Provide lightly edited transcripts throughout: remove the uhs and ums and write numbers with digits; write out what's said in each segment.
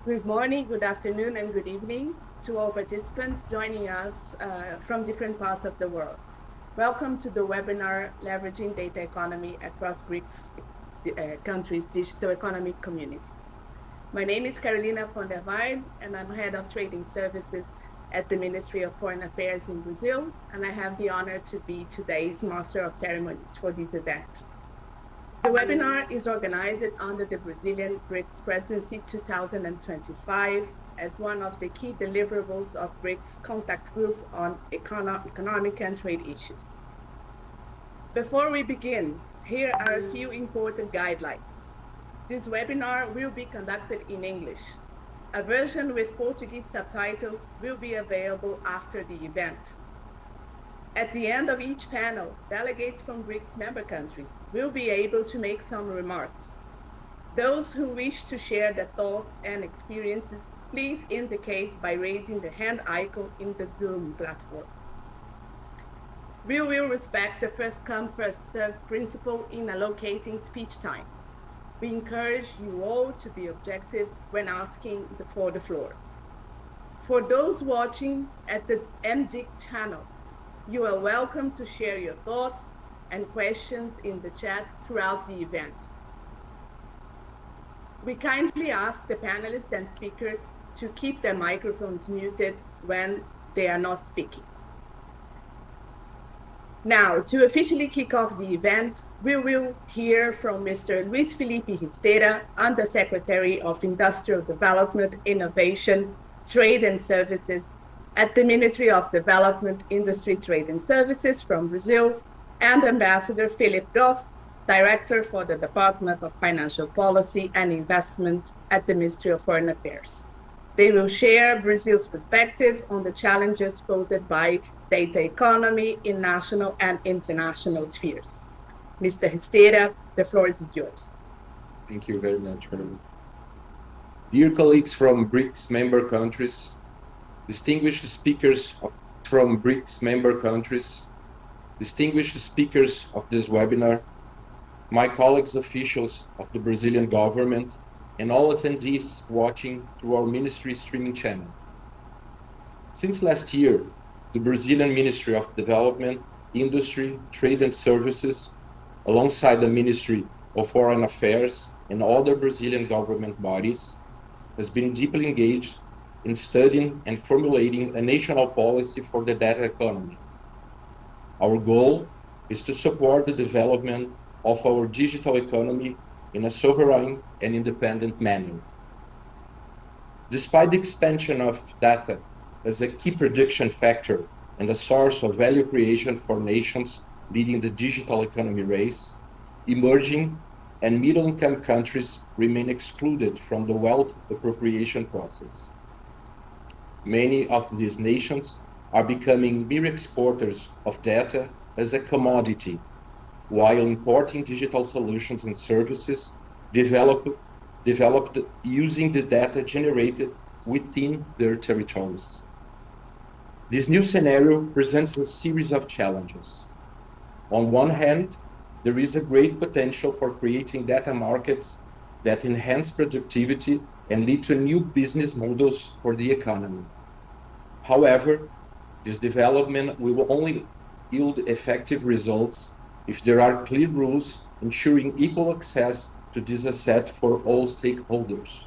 Good morning, good afternoon, and good evening to all participants joining us from different parts of the world. Welcome to the webinar, Leveraging Data Economy Across BRICS Countries' Digital Economic Community. My name is Carolina von der Weide, and I'm Head of Trading Services at the Ministry of Foreign Affairs in Brazil, and I have the honor to be today's Master of Ceremonies for this event. The webinar is organized under the Brazilian BRICS Presidency 2025 as one of the key deliverables of BRICS Contact Group on economic and trade issues. Before we begin, here are a few important guidelines. This webinar will be conducted in English. A version with Portuguese subtitles will be available after the event. At the end of each panel, delegates from BRICS member countries will be able to make some remarks. Those who wish to share their thoughts and experiences, please indicate by raising the hand icon in the Zoom platform. We will respect the first come, first served principle in allocating speech time. We encourage you all to be objective when asking for the floor. For those watching at the MDICS channel, you are welcome to share your thoughts and questions in the chat throughout the event. We kindly ask the panelists and speakers to keep their microphones muted when they are not speaking. Now, to officially kick off the event, we will hear from Mr. Luis Felipe Risteira, Undersecretary of Industrial Development, Innovation, Trade and Services at the Ministry of Development, Industry, Trade and Services from Brazil, and Ambassador Philip Goss, Director for the Department of Financial Policy and Investments at the Ministry of Foreign Affairs. They will share Brazil's perspective on the challenges posed by data economy in national and international spheres. Mr. Risteira, the floor is yours. Thank you very much, Carolina. Dear colleagues from BRICS member countries, distinguished speakers from BRICS member countries, distinguished speakers of this webinar, my colleagues officials of the Brazilian government, and all attendees watching through our ministry streaming channel. Since last year, the Brazilian Ministry of Development, Industry, Trade and Services, alongside the Ministry of Foreign Affairs and other Brazilian government bodies, has been deeply engaged in studying and formulating a national policy for the data economy. Our goal is to support the development of our digital economy in a sovereign and independent manner. Despite the expansion of data as a key prediction factor and a source of value creation for nations leading the digital economy race, emerging and middle-income countries remain excluded from the wealth appropriation process. Many of these nations are becoming mere exporters of data as a commodity, while importing digital solutions and services developed using the data generated within their territories. This new scenario presents a series of challenges. On one hand, there is a great potential for creating data markets that enhance productivity and lead to new business models for the economy. However, this development will only yield effective results if there are clear rules ensuring equal access to this asset for all stakeholders.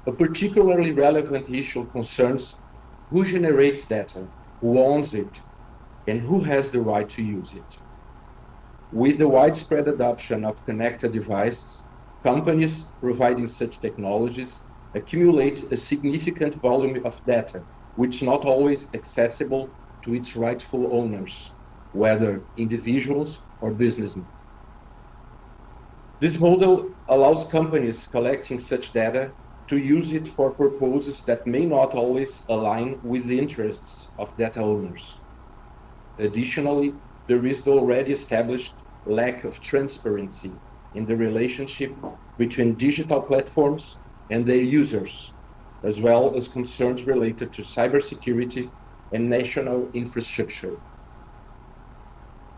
A particularly relevant issue concerns who generates data, who owns it, and who has the right to use it. With the widespread adoption of connected devices, companies providing such technologies accumulate a significant volume of data, which is not always accessible to its rightful owners, whether individuals or businessmen. This model allows companies collecting such data to use it for purposes that may not always align with the interests of data owners. Additionally, there is the already established lack of transparency in the relationship between digital platforms and their users, as well as concerns related to cybersecurity and national infrastructure.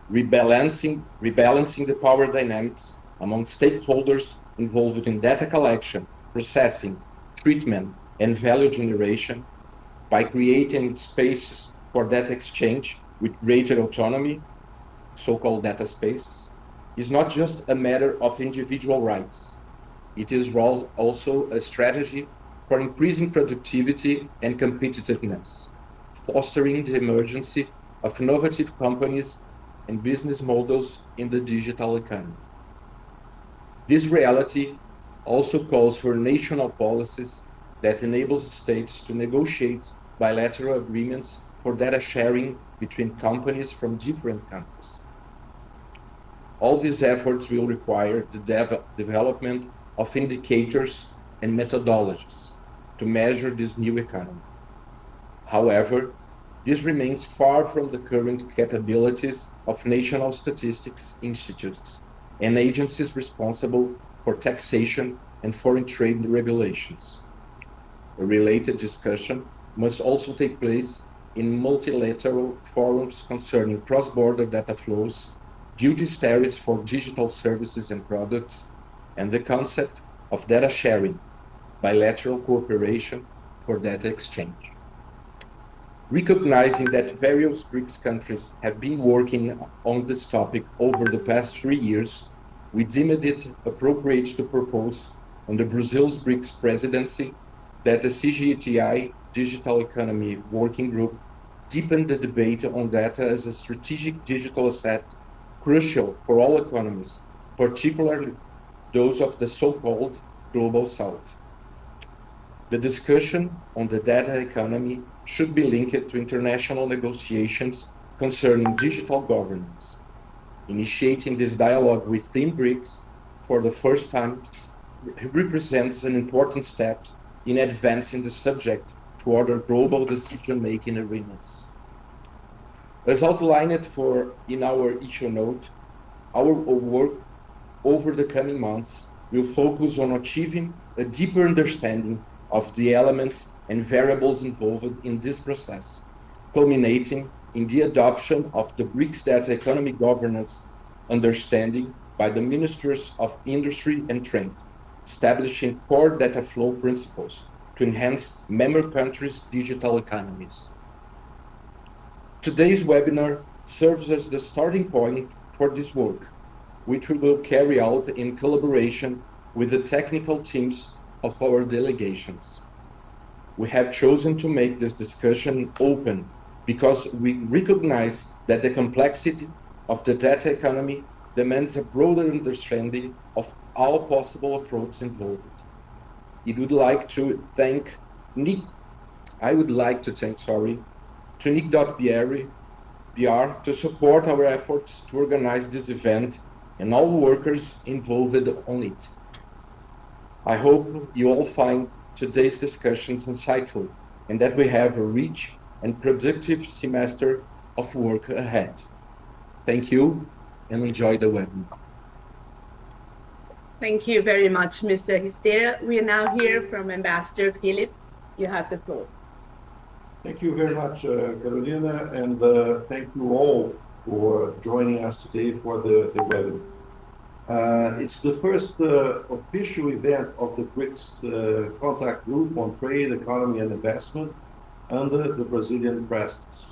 Rebalancing the power dynamics among stakeholders involved in data collection processing, treatment, and value generation by creating spaces for data exchange with greater autonomy, so-called data spaces, is not just a matter of individual rights. It is also a strategy for increasing productivity and competitiveness, fostering the emergence of innovative companies and business models in the digital economy. This reality also calls for national policies that enable states to negotiate bilateral agreements for data sharing between companies from different countries. All these efforts will require the development of indicators and methodologies to measure this new economy. However, this remains far from the current capabilities of national statistics institutes and agencies responsible for taxation and foreign trade regulations. A related discussion must also take place in multilateral forums concerning cross-border data flows, duties tariffs for digital services and products, and the concept of data sharing, bilateral cooperation for data exchange. Recognizing that various BRICS countries have been working on this topic over the past 3 years, we deemed it appropriate to propose under Brazil's BRICS presidency that the CGTI Digital Economy Working Group deepen the debate on data as a strategic digital asset crucial for all economies, particularly those of the so-called Global South. The discussion on the data economy should be linked to international negotiations concerning digital governance. Initiating this dialogue within BRICS for the first time represents an important step in advancing the subject to other global decision-making arenas. As outlined in our issue note, our work over the coming months will focus on achieving a deeper understanding of the elements and variables involved in this process, culminating in the adoption of the BRICS data economy governance understanding by the Ministers of Industry and Trade, establishing core data flow principles to enhance member countries' digital economies. Today's webinar serves as the starting point for this work, which we will carry out in collaboration with the technical teams of our delegations. We have chosen to make this discussion open because we recognize that the complexity of the data economy demands a broader understanding of all possible approaches involved. I would like to thank Nick BR to support our efforts to organize this event and all workers involved on it. I hope you all find today's discussions insightful and that we have a rich and productive semester of work ahead. Thank you and enjoy the webinar. Thank you very much, Mr. Risteira. We are now hear from Ambassador Philip. You have the floor. Thank you very much, Carolina, and thank you all for joining us today for the webinar. It's the first official event of the BRICS contact group on trade, economy, and investment under the Brazilian presidency.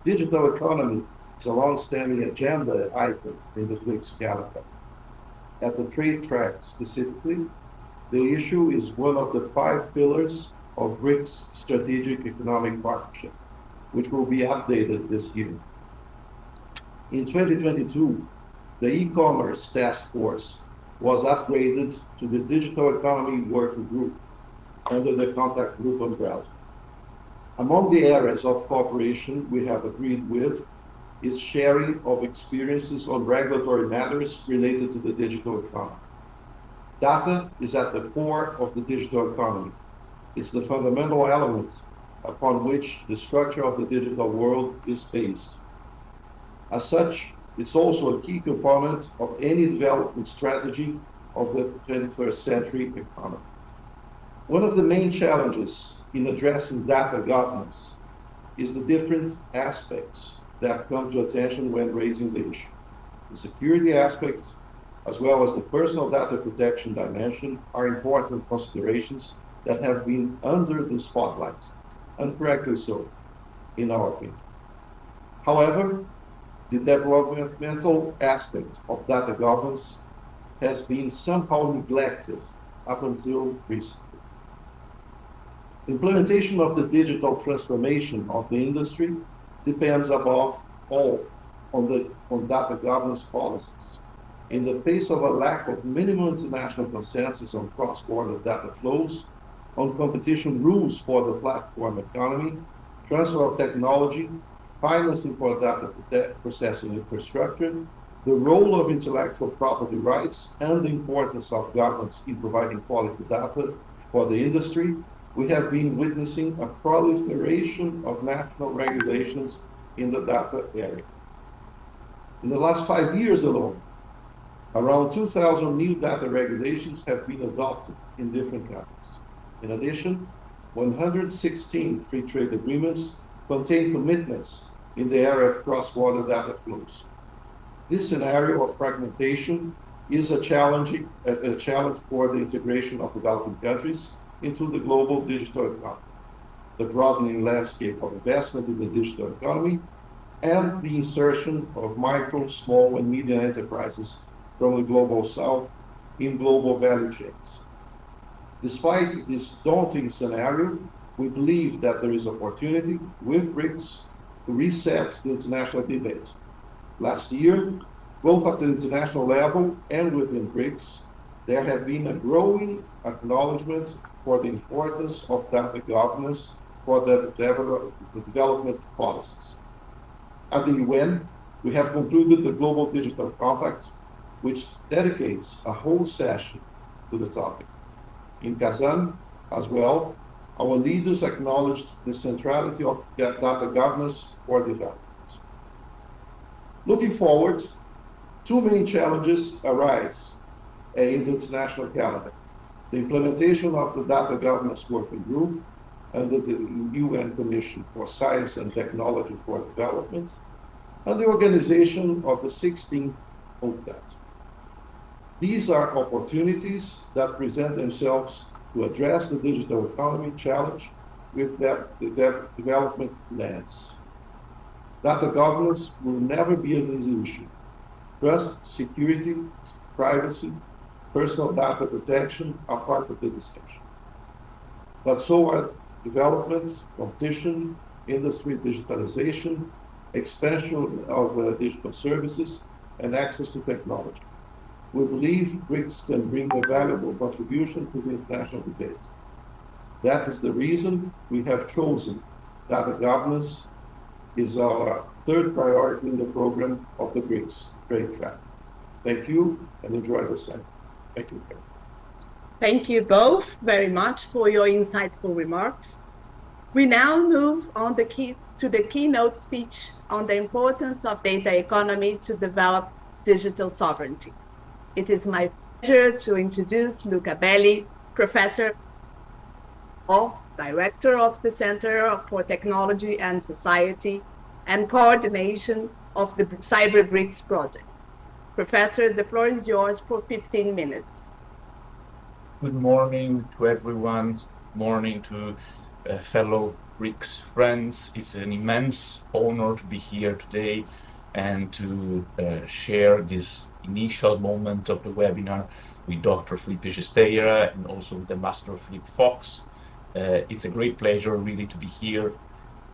Digital economy is a long-standing agenda item in the BRICS calendar. At the trade track specifically, the issue is one of the 5 pillars of BRICS Strategic Economic Partnership, which will be updated this year. In 2022, the e-commerce task force was upgraded to the Digital Economy Working Group under the contact group umbrella. Among the areas of cooperation we have agreed with is sharing of experiences on regulatory matters related to the digital economy. Data is at the core of the digital economy. It's the fundamental element upon which the structure of the digital world is based. As such, it's also a key component of any development strategy of the 21st century economy. One of the main challenges in addressing data governance is the different aspects that come to attention when raising the issue. The security aspect, as well as the personal data protection dimension, are important considerations that have been under the spotlight, and correctly so, in our opinion. However, the developmental aspect of data governance has been somehow neglected up until recently. Implementation of the digital transformation of the industry depends above all on data governance policies. In the face of a lack of minimum international consensus on cross-border data flows, on competition rules for the platform economy, transfer of technology, financing for data processing infrastructure, the role of intellectual property rights, and the importance of governments in providing quality data for the industry, we have been witnessing a proliferation of national regulations in the data area. In the last 5 years alone, around 2,000 new data regulations have been adopted in different countries. In addition, 116 free trade agreements contain commitments in the area of cross-border data flows. This scenario of fragmentation is a challenge for the integration of developing countries into the global digital economy, the broadening landscape of investment in the digital economy, and the insertion of micro, small, and medium enterprises from the global south in global value chains. Despite this daunting scenario, we believe that there is opportunity with BRICS to reset the international debate. Last year, both at the international level and within BRICS, there have been a growing acknowledgement for the importance of data governance for the development policies. At the UN, we have concluded the Global Digital Compact, which dedicates a whole session to the topic. In Kazan, as well, our leaders acknowledged the centrality of data governance for development. Looking forward, two main challenges arise in the international calendar: the implementation of the Data Governance Working Group under the UN Commission for Science and Technology for Development, and the organization of the 16th UNCTAD. These are opportunities that present themselves to address the digital economy challenge with the development lens. Data governance will never be an easy issue. Trust, security, privacy, personal data protection are part of the discussion. But so are development, competition, industry digitalization, expansion of digital services, and access to technology. We believe BRICS can bring a valuable contribution to the international debate. That is the reason we have chosen data governance is our third priority in the program of the BRICS trade track. Thank you and enjoy the session. Thank you. Thank you both very much for your insightful remarks. We now move on to the keynote speech on the importance of data economy to develop digital sovereignty. It is my pleasure to introduce Luca Belli, Professor, Director of the Center for Technology and Society, and Coordination of the Cyber BRICS project. Professor, the floor is yours for 15 minutes. Good morning to everyone. Morning to fellow BRICS friends. It's an immense honor to be here today and to share this initial moment of the webinar with Dr. Felipe Gesteira and also with Ambassador Philippe Fox. It's a great pleasure really to be here,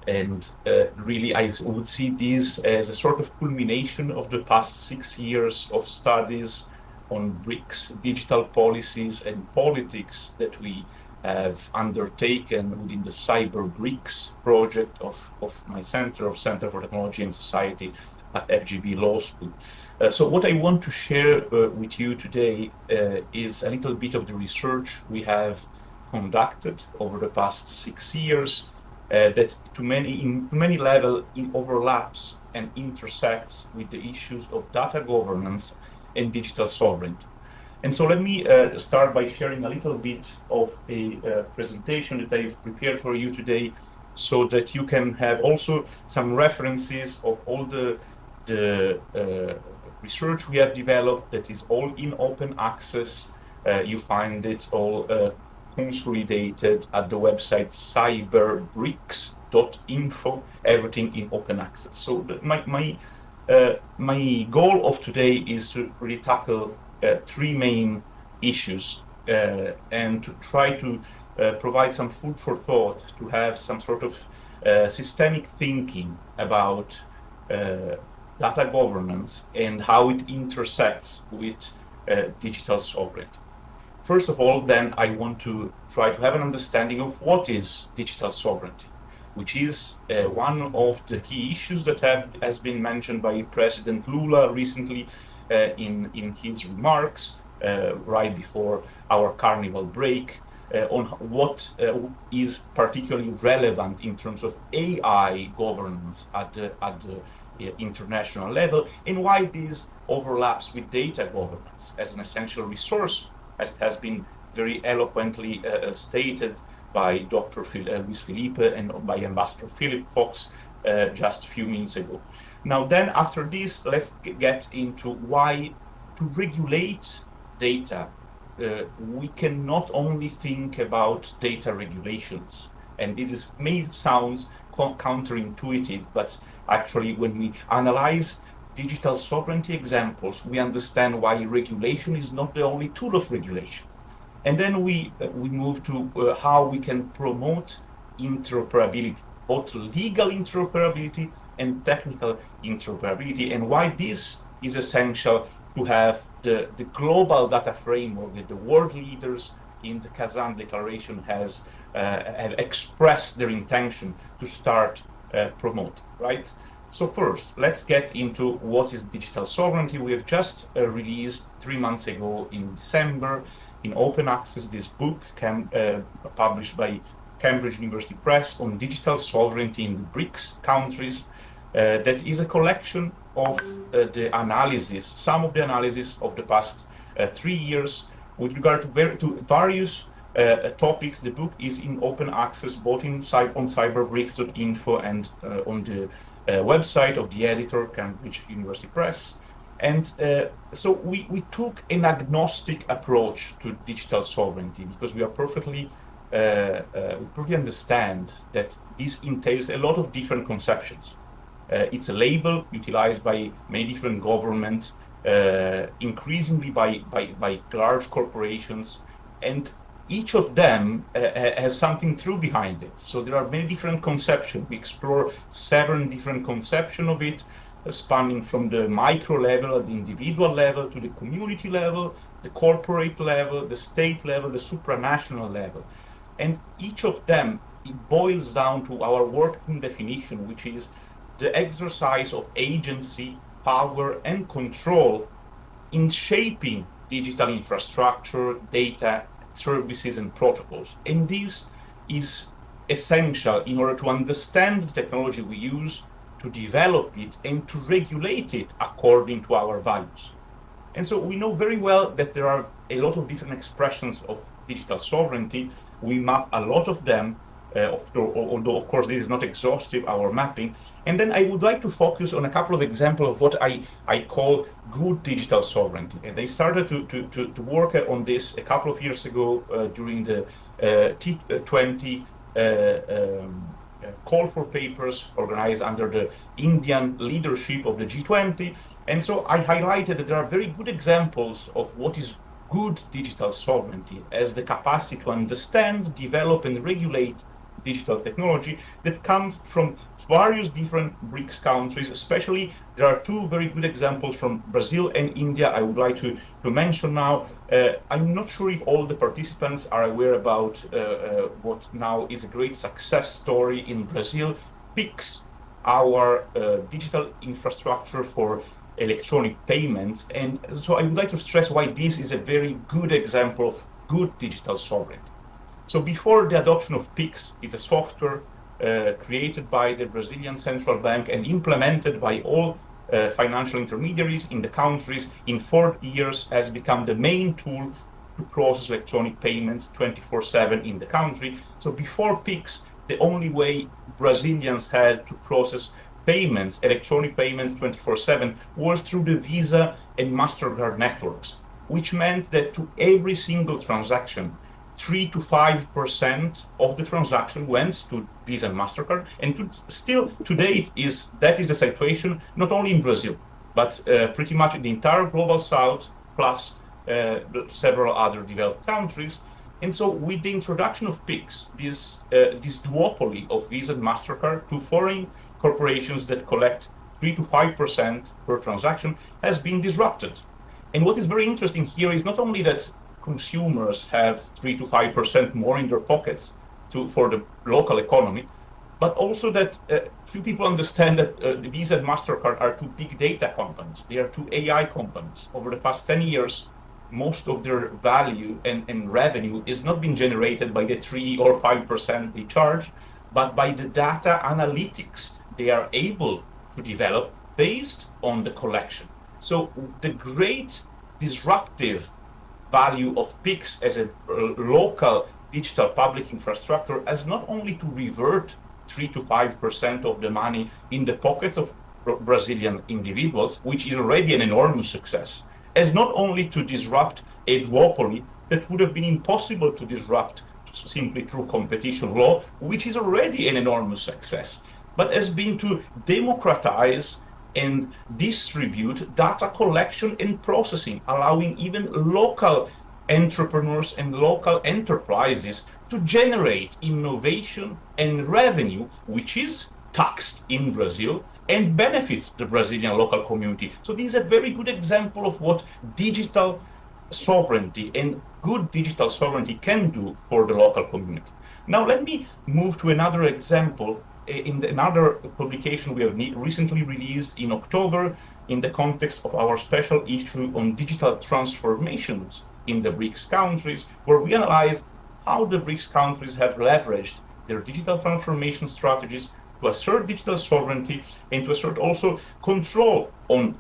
and really I would see this as a sort of culmination of the past 6 years of studies on BRICS digital policies and politics that we have undertaken within the Cyber BRICS project of my Center for Technology and Society at FGV Law School. So what I want to share with you today is a little bit of the research we have conducted over the past 6 years that to many levels overlaps and intersects with the issues of data governance and digital sovereignty. And so let me start by sharing a little bit of a presentation that I've prepared for you today, so that you can have also some references of all the research we have developed that is all in open access. You find it all consolidated at the website cyberbrics.info, everything in open access. So my goal of today is to really tackle three main issues and to try to provide some food for thought, to have some sort of systemic thinking about data governance and how it intersects with digital sovereignty. First of all, then, I want to try to have an understanding of what is digital sovereignty, which is one of the key issues that has been mentioned by President Lula recently in his remarks right before our carnival break on what is particularly relevant in terms of AI governance at the international level, and why this overlaps with data governance as an essential resource, as it has been very eloquently stated by Dr. Luis Felipe and by Ambassador Philip Fox just a few minutes ago. Now then, after this, let's get into why to regulate data, we can not only think about data regulations, and this may sound counterintuitive, but actually when we analyze digital sovereignty examples, we understand why regulation is not the only tool of regulation. And then we move to how we can promote interoperability, both legal interoperability and technical interoperability, and why this is essential to have the global data framework that the world leaders in the Kazan Declaration have expressed their intention to start promoting, right? So first, let's get into what is digital sovereignty. We have just released 3 months ago in December in open access this book published by Cambridge University Press on digital sovereignty in the BRICS countries. That is a collection of the analysis, some of the analysis of the past 3 years with regard to various topics. The book is in open access both on cyberbrics.info and on the website of the editor, Cambridge University Press. And so we took an agnostic approach to digital sovereignty because we perfectly understand that this entails a lot of different conceptions. It's a label utilized by many different governments, increasingly by large corporations, and each of them has something true behind it. So there are many different conceptions. We explore 7 different conceptions of it, spanning from the micro level at the individual level to the community level, the corporate level, the state level, the supranational level. And each of them, it boils down to our working definition, which is the exercise of agency, power, and control in shaping digital infrastructure, data, services, and protocols. And this is essential in order to understand the technology we use, to develop it, and to regulate it according to our values. And so we know very well that there are a lot of different expressions of digital sovereignty. We map a lot of them, although of course this is not exhaustive, our mapping. And then I would like to focus on a couple of examples of what I call good digital sovereignty. And they started to work on this a couple of years ago during the T20 call for papers organized under the Indian leadership of the G20. And so I highlighted that there are very good examples of what is good digital sovereignty as the capacity to understand, develop, and regulate digital technology that comes from various different BRICS countries. Especially, there are 2 very good examples from Brazil and India I would like to mention now. I'm not sure if all the participants are aware about what now is a great success story in Brazil, PIX, our digital infrastructure for electronic payments. And so I would like to stress why this is a very good example of good digital sovereignty. So before the adoption of PIX, it's a software created by the Brazilian Central Bank and implemented by all financial intermediaries in the countries in 4 years, has become the main tool to process electronic payments 24/7 in the country. So before PIX, the only way Brazilians had to process payments, electronic payments 24/7, was through the Visa and MasterCard networks, which meant that to every single transaction, 3 to 5% of the transaction went to Visa and MasterCard. And still to date, that is the situation, not only in Brazil, but pretty much in the entire global south, plus several other developed countries. And so with the introduction of PIX, this duopoly of Visa and MasterCard to foreign corporations that collect 3 to 5% per transaction has been disrupted. And what is very interesting here is not only that consumers have 3 to 5% more in their pockets for the local economy, but also that few people understand that Visa and MasterCard are two big data companies. They are two AI companies. Over the past 10 years, most of their value and revenue is not being generated by the 3 or 5% they charge, but by the data analytics they are able to develop based on the collection. So the great disruptive value of PIX as a local digital public infrastructure as not only to revert 3 to 5% of the money in the pockets of Brazilian individuals, which is already an enormous success, as not only to disrupt a duopoly that would have been impossible to disrupt simply through competition law, which is already an enormous success, but has been to democratize and distribute data collection and processing, allowing even local entrepreneurs and local enterprises to generate innovation and revenue, which is taxed in Brazil and benefits the Brazilian local community. So this is a very good example of what digital sovereignty and good digital sovereignty can do for the local community. Now let me move to another example in another publication we have recently released in October in the context of our special issue on digital transformations in the BRICS countries, where we analyze how the BRICS countries have leveraged their digital transformation strategies to assert digital sovereignty and to assert also control on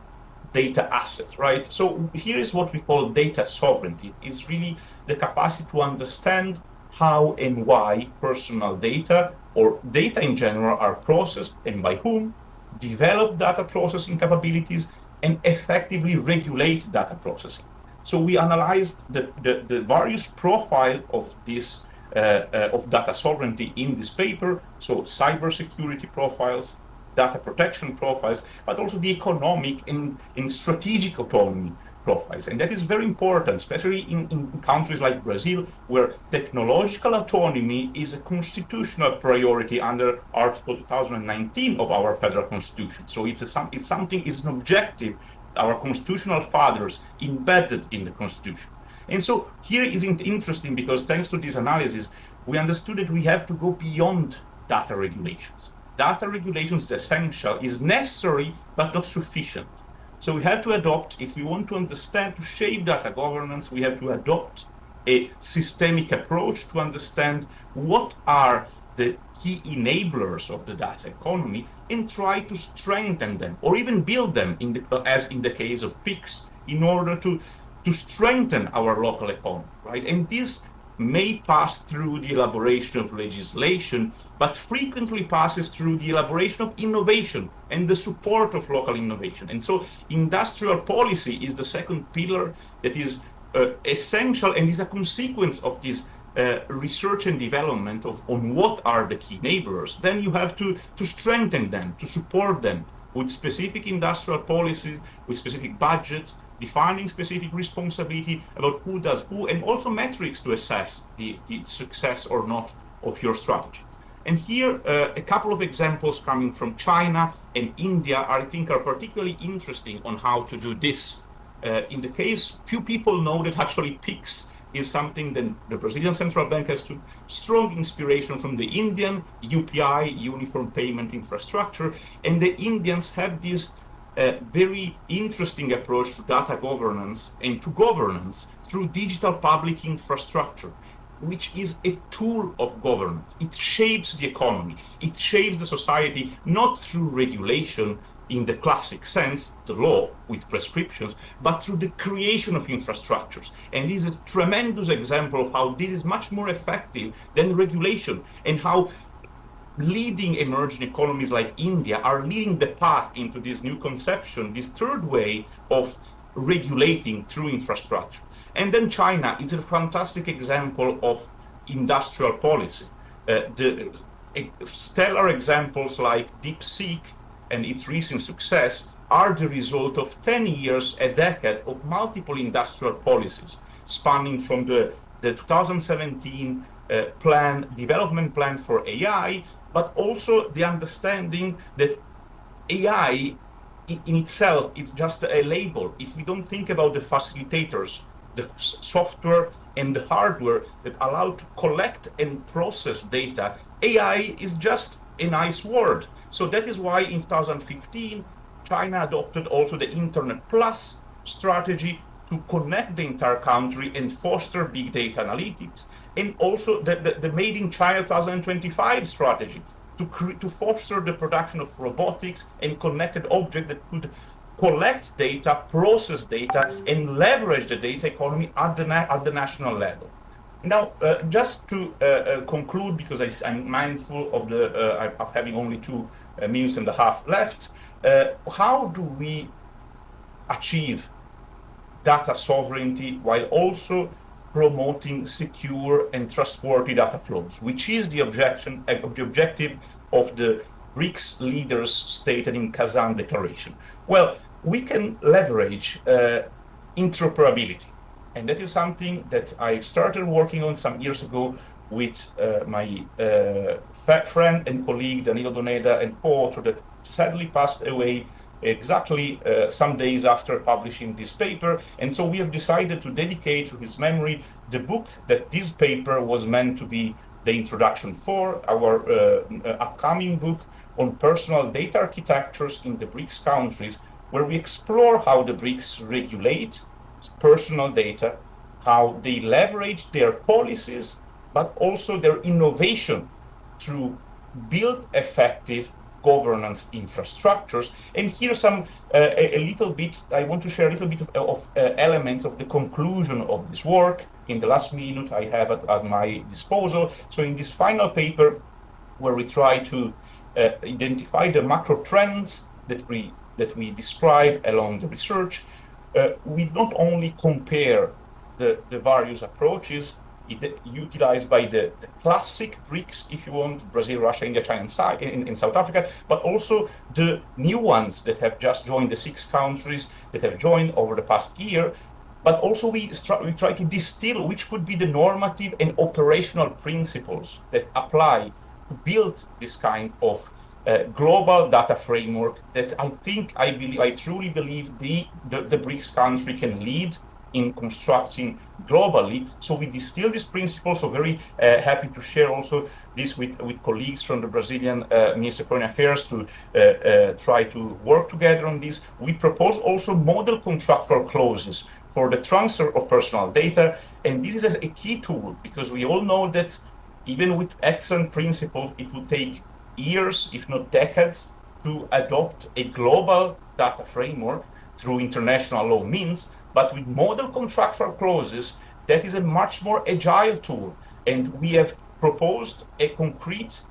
data assets, right? So here is what we call data sovereignty. It's really the capacity to understand how and why personal data or data in general are processed and by whom, develop data processing capabilities, and effectively regulate data processing. So we analyzed the various profile of this of data sovereignty in this paper, so cybersecurity profiles, data protection profiles, but also the economic and strategic autonomy profiles. And that is very important, especially in countries like Brazil, where technological autonomy is a constitutional priority under Article 2019 of our federal constitution. So it's an objective our constitutional fathers embedded in the constitution. And so here is interesting because thanks to this analysis, we understood that we have to go beyond data regulations. Data regulation is essential, is necessary, but not sufficient. So we have to adopt, if we want to understand, to shape data governance, we have to adopt a systemic approach to understand what are the key enablers of the data economy and try to strengthen them or even build them, as in the case of PIX, in order to strengthen our local economy, right? And this may pass through the elaboration of legislation, but frequently passes through the elaboration of innovation and the support of local innovation. And so industrial policy is the second pillar that is essential and is a consequence of this research and development on what are the key enablers. Then you have to strengthen them, to support them with specific industrial policies, with specific budget, defining specific responsibility about who does who, and also metrics to assess the success or not of your strategy. And here, a couple of examples coming from China and India I think are particularly interesting on how to do this. In the case, few people know that actually PIX is something that the Brazilian Central Bank has took strong inspiration from the Indian UPI, Uniform Payment Infrastructure, and the Indians have this very interesting approach to data governance and to governance through digital public infrastructure, which is a tool of governance. It shapes the economy, it shapes the society, not through regulation in the classic sense, the law with prescriptions, but through the creation of infrastructures. And this is a tremendous example of how this is much more effective than regulation, and how leading emerging economies like India are leading the path into this new conception, this third way of regulating through infrastructure. And then China is a fantastic example of industrial policy. Stellar examples like DeepSeek and its recent success are the result of 10 years, a decade of multiple industrial policies, spanning from the 2017 development plan for AI, but also the understanding that AI in itself is just a label. If we don't think about the facilitators, the software and the hardware that allow to collect and process data, AI is just a nice word. So that is why in 2015, China adopted also the Internet Plus strategy to connect the entire country and foster big data analytics, and also the Made in China 2025 strategy to foster the production of robotics and connected objects that could collect data, process data, and leverage the data economy at the national level. Now, just to conclude, because I'm mindful of having only 2.5 minutes left, how do we achieve data sovereignty while also promoting secure and trustworthy data flows, which is the objective of the BRICS leaders stated in Kazan Declaration? Well, we can leverage interoperability. And that is something that I started working on some years ago with my friend and colleague, Danilo Doneda, and co-author that sadly passed away exactly some days after publishing this paper. And so we have decided to dedicate to his memory the book that this paper was meant to be the introduction for, our upcoming book on personal data architectures in the BRICS countries, where we explore how the BRICS regulate personal data, how they leverage their policies, but also their innovation to build effective governance infrastructures. And here some I want to share a little bit of elements of the conclusion of this work in the last minute I have at my disposal. So in this final paper, where we try to identify the macro trends that we describe along the research, we not only compare the various approaches utilized by the classic BRICS, if you want, Brazil, Russia, India, China, and South Africa, but also the new ones that have just joined, the 6 countries that have joined over the past year. But also we try to distill which could be the normative and operational principles that apply to build this kind of global data framework that I truly believe the BRICS country can lead in constructing globally. So we distill these principles. So very happy to share also this with colleagues from the Brazilian Ministry of Foreign Affairs to try to work together on this. We propose also model contractual clauses for the transfer of personal data. And this is a key tool, because we all know that even with excellent principles, it will take years, if not decades, to adopt a global data framework through international law means. But with model contractual clauses, that is a much more agile tool. And we have proposed a concrete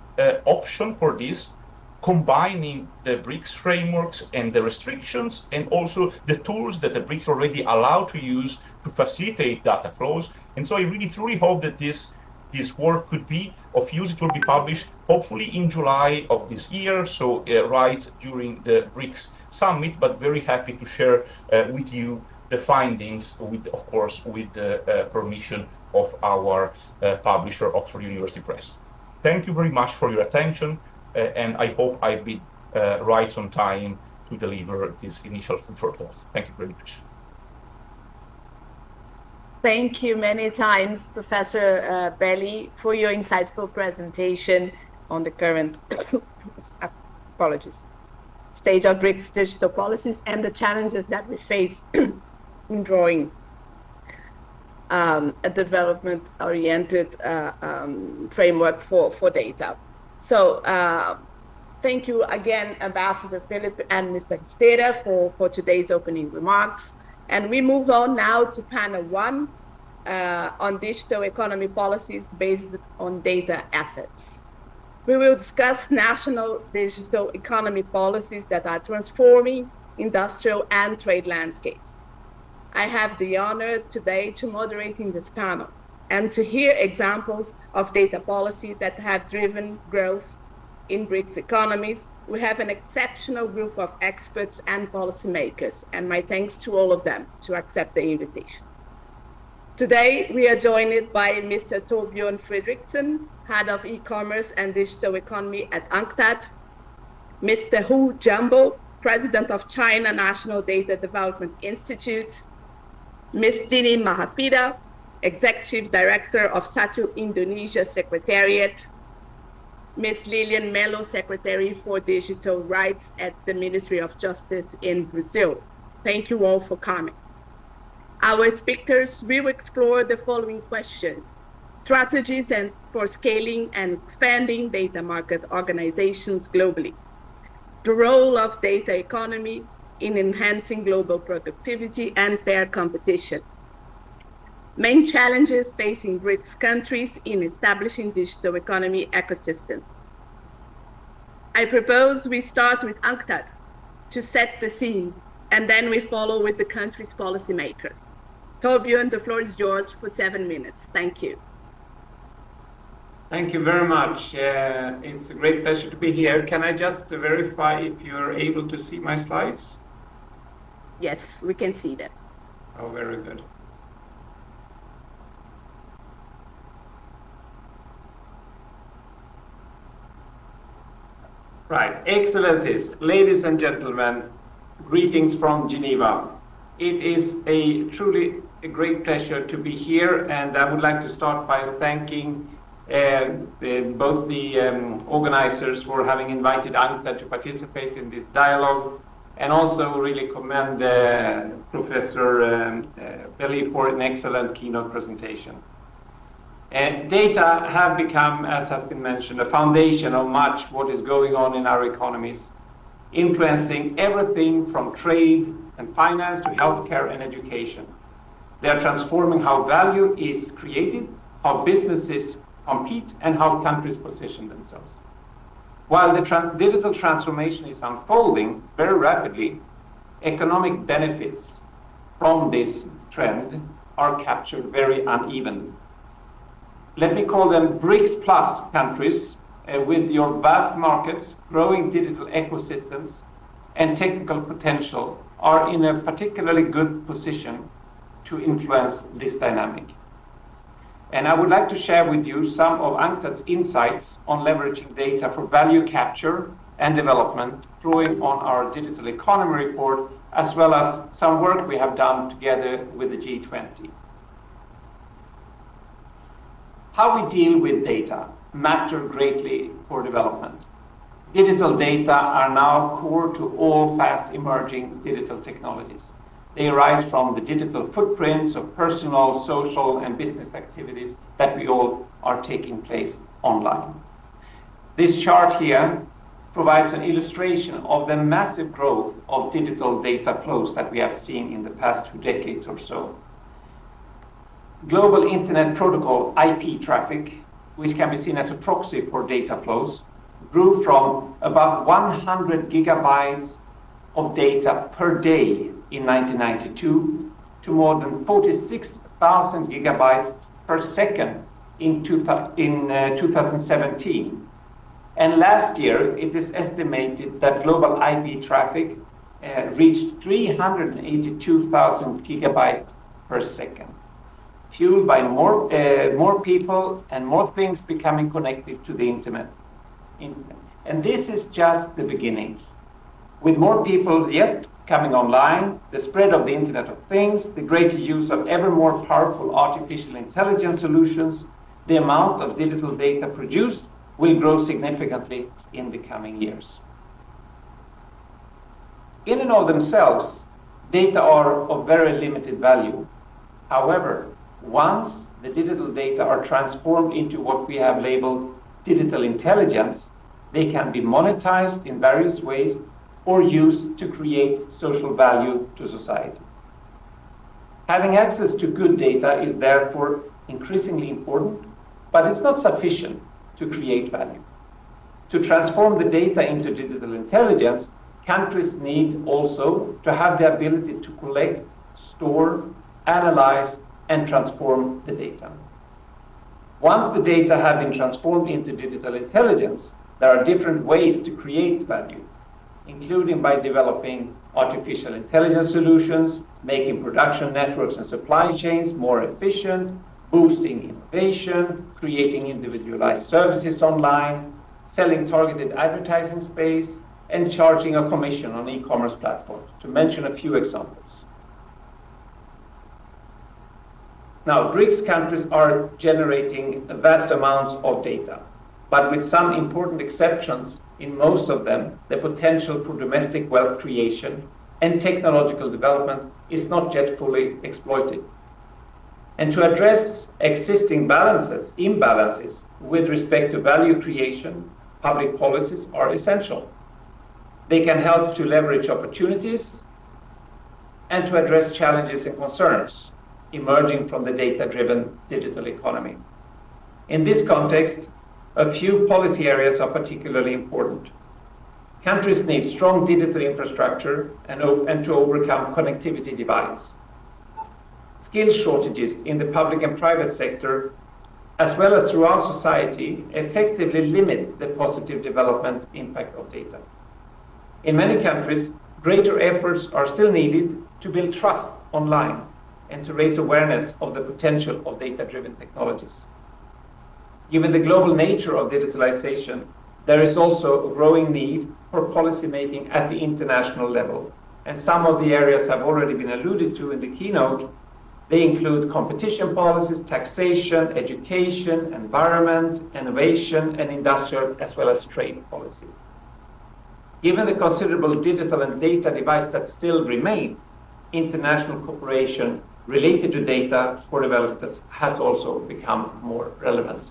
option for this, combining the BRICS frameworks and the restrictions, and also the tools that the BRICS already allow to use to facilitate data flows. And so I really truly hope that this work could be of use. It will be published hopefully in July of this year, so right during the BRICS summit, but very happy to share with you the findings, of course, with the permission of our publisher, Oxford University Press. Thank you very much for your attention, and I hope I've been right on time to deliver this initial food for thought. Thank you very much. Thank you many times, Professor Belli, for your insightful presentation on the current stage of BRICS digital policies and the challenges that we face in drawing a development-oriented framework for data. So thank you again, Ambassador Philip and Mr. Histera, for today's opening remarks. And we move on now to panel 1 on digital economy policies based on data assets. We will discuss national digital economy policies that are transforming industrial and trade landscapes. I have the honor today to moderate in this panel and to hear examples of data policy that have driven growth in BRICS economies. We have an exceptional group of experts and policymakers, and my thanks to all of them to accept the invitation. Today, we are joined by Mr. Torbjörn Fredriksson, Head of E-commerce and Digital Economy at UNCTAD, Mr. Hu Jumbo, President of China National Data Development Institute, Ms. Dini Mahapida, Executive Director of SATU Indonesia Secretariat, Ms. Lilian Melo, Secretary for Digital Rights at the Ministry of Justice in Brazil. Thank you all for coming. Our speakers will explore the following questions: strategies for scaling and expanding data market organizations globally, the role of data economy in enhancing global productivity and fair competition, main challenges facing BRICS countries in establishing digital economy ecosystems. I propose we start with UNCTAD to set the scene, and then we follow with the country's policymakers. Torbjörn, the floor is yours for 7 minutes. Thank you. Thank you very much. It's a great pleasure to be here. Can I just verify if you're able to see my slides? Yes, we can see that. Oh, very good. Right, Excellencies, ladies and gentlemen, greetings from Geneva. It is truly a great pleasure to be here, and I would like to start by thanking both the organizers for having invited UNCTAD to participate in this dialogue, and also really commend Professor Belli for an excellent keynote presentation. Data have become, as has been mentioned, a foundation of much what is going on in our economies, influencing everything from trade and finance to healthcare and education. They are transforming how value is created, how businesses compete, and how countries position themselves. While the digital transformation is unfolding very rapidly, economic benefits from this trend are captured very unevenly. Let me call them BRICS plus countries with your vast markets, growing digital ecosystems, and technical potential are in a particularly good position to influence this dynamic. And I would like to share with you some of UNCTAD's insights on leveraging data for value capture and development, drawing on our digital economy report, as well as some work we have done together with the G20. How we deal with data matter greatly for development. Digital data are now core to all fast emerging digital technologies. They arise from the digital footprints of personal, social, and business activities that we all are taking place online. This chart here provides an illustration of the massive growth of digital data flows that we have seen in the past 2 decades or so. Global Internet Protocol IP traffic, which can be seen as a proxy for data flows, grew from about 100 gigabytes of data per day in 1992 to more than 46,000 gigabytes per second in 2017. And last year, it is estimated that global IP traffic reached 382,000 gigabytes per second, fueled by more people and more things becoming connected to the internet. And this is just the beginning. With more people yet coming online, the spread of the Internet of Things, the greater use of ever more powerful artificial intelligence solutions, the amount of digital data produced will grow significantly in the coming years. In and of themselves, data are of very limited value. However, once the digital data are transformed into what we have labeled digital intelligence, they can be monetized in various ways or used to create social value to society. Having access to good data is therefore increasingly important, but it's not sufficient to create value. To transform the data into digital intelligence, countries need also to have the ability to collect, store, analyze, and transform the data. Once the data have been transformed into digital intelligence, there are different ways to create value, including by developing artificial intelligence solutions, making production networks and supply chains more efficient, boosting innovation, creating individualized services online, selling targeted advertising space, and charging a commission on e-commerce platforms, to mention a few examples. Now, BRICS countries are generating vast amounts of data, but with some important exceptions, in most of them, the potential for domestic wealth creation and technological development is not yet fully exploited. And to address existing imbalances with respect to value creation, public policies are essential. They can help to leverage opportunities and to address challenges and concerns emerging from the data-driven digital economy. In this context, a few policy areas are particularly important. Countries need strong digital infrastructure and to overcome connectivity divides. Skill shortages in the public and private sector, as well as throughout society, effectively limit the positive development impact of data. In many countries, greater efforts are still needed to build trust online and to raise awareness of the potential of data-driven technologies. Given the global nature of digitalization, there is also a growing need for policymaking at the international level, and some of the areas have already been alluded to in the keynote. They include competition policies, taxation, education, environment, innovation, and industrial, as well as trade policy. Given the considerable digital and data divides that still remain, international cooperation related to data for development has also become more relevant.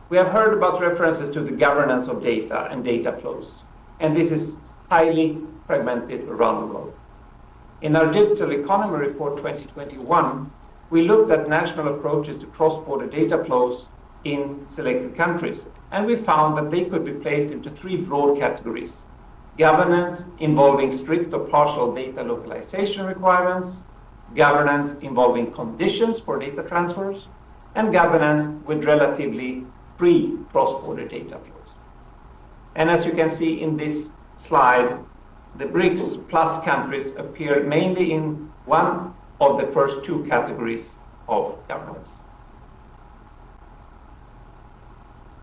We have heard about references to the governance of data and data flows, and this is highly fragmented around the world. In our Digital Economy Report 2021, we looked at national approaches to cross-border data flows in selected countries, and we found that they could be placed into three broad categories: governance involving strict or partial data localization requirements, governance involving conditions for data transfers, and governance with relatively free cross-border data flows. And as you can see in this slide, the BRICS plus countries appear mainly in one of the first two categories of governance.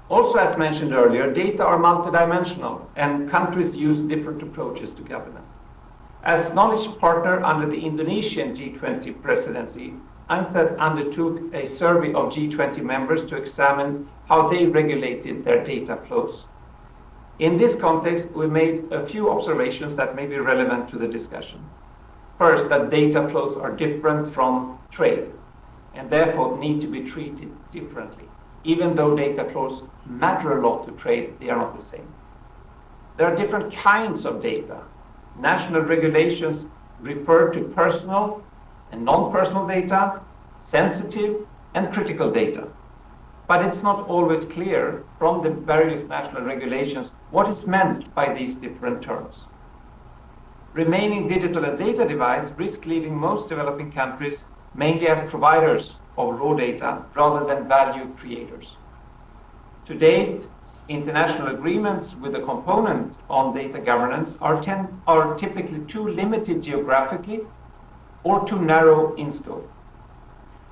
Also, as mentioned earlier, data are multidimensional and countries use different approaches to governance. As knowledge partner under the Indonesian G20 presidency, UNCTAD undertook a survey of G20 members to examine how they regulated their data flows. In this context, we made a few observations that may be relevant to the discussion. First, that data flows are different from trade and therefore need to be treated differently. Even though data flows matter a lot to trade, they are not the same. There are different kinds of data. National regulations refer to personal and non-personal data, sensitive and critical data. But it's not always clear from the various national regulations what is meant by these different terms. Remaining digital and data divides risk leaving most developing countries mainly as providers of raw data rather than value creators. To date, international agreements with a component on data governance are typically too limited geographically or too narrow in scope.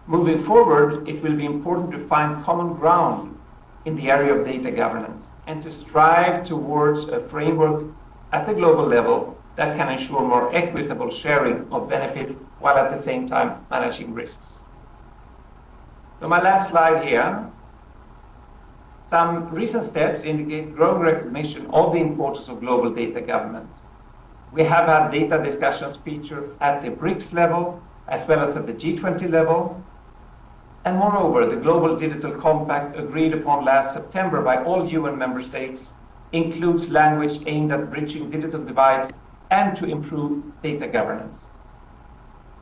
Moving forward, it will be important to find common ground in the area of data governance and to strive towards a framework at the global level that can ensure more equitable sharing of benefits while at the same time managing risks. So my last slide here. Some recent steps indicate growing recognition of the importance of global data governance. We have had data discussions feature at the BRICS level as well as at the G20 level. And moreover, the Global Digital Compact agreed upon last September by all UN member states includes language aimed at bridging digital divides and to improve data governance.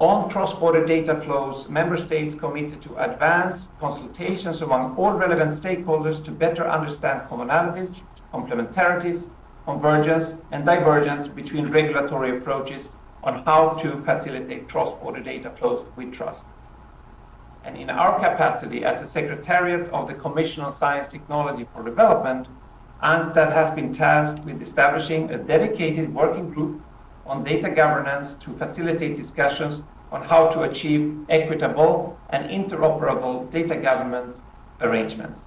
On cross-border data flows, member states committed to advance consultations among all relevant stakeholders to better understand commonalities, complementarities, convergence, and divergence between regulatory approaches on how to facilitate cross-border data flows with trust. And in our capacity as the Secretariat of the Commission on Science, Technology for Development, and that has been tasked with establishing a dedicated working group on data governance to facilitate discussions on how to achieve equitable and interoperable data governance arrangements.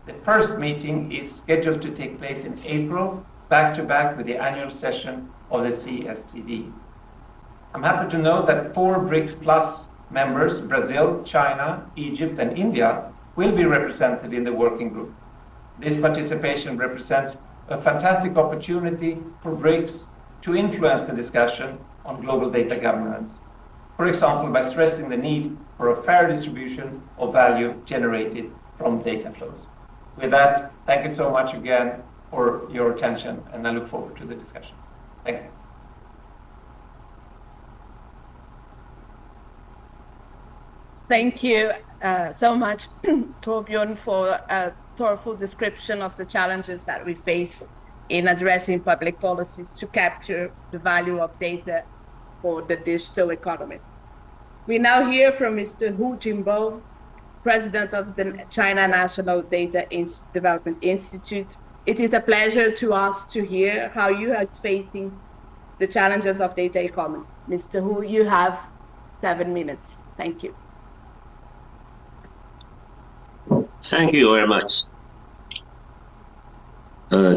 The first meeting is scheduled to take place in April, back-to-back with the annual session of the CSTD. I'm happy to note that 4 BRICS Plus members, Brazil, China, Egypt, and India, will be represented in the working group. This participation represents a fantastic opportunity for BRICS to influence the discussion on global data governance, for example, by stressing the need for a fair distribution of value generated from data flows. With that, thank you so much again for your attention, and I look forward to the discussion. Thank you. Thank you so much, Torbjörn, for a thoughtful description of the challenges that we face in addressing public policies to capture the value of data for the digital economy. We now hear from Mr. Hu Jingbo, President of the China National Data Development Institute. It is a pleasure to us to hear how you are facing the challenges of data economy. Mr. Hu, you have 7 minutes. Thank you. Thank you very much.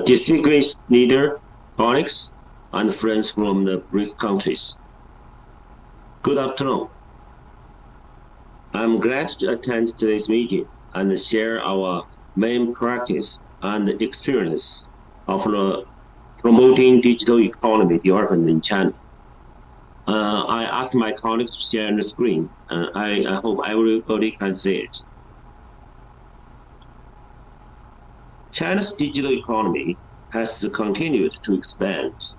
Distinguished leader, colleagues, and friends from the BRICS countries. Good afternoon. I'm glad to attend today's meeting and share our main practice and experience of promoting digital economy development in China. I asked my colleagues to share the screen, and I hope everybody can see it. China's digital economy has continued to expand,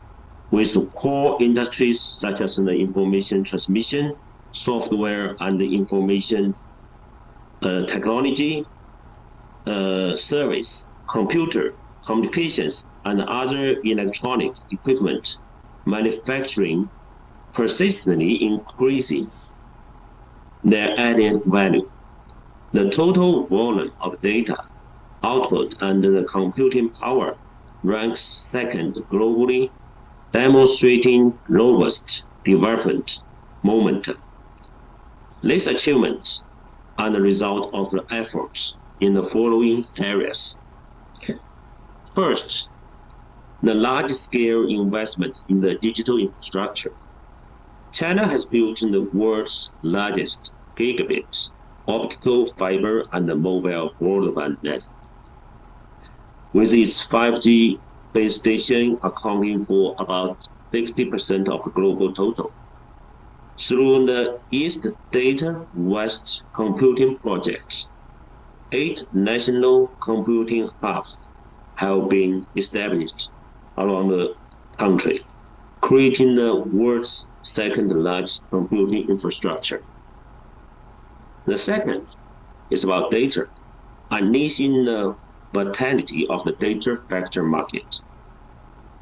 with core industries such as the information transmission, software and information technology, service, computer, communications, and other electronic equipment manufacturing persistently increasing their added value. The total volume of data output and the computing power ranks second globally, demonstrating robust development momentum. These achievements are the result of the efforts in the following areas. First, the large-scale investment in the digital infrastructure. China has built the world's largest gigabit optical fiber and mobile broadband network, with its 5G base station accounting for about 60% of the global total. Through the East Data West Computing Project, 8 national computing hubs have been established around the country, creating the world's second largest computing infrastructure. The second is about data, unleashing the vitality of the data factor market.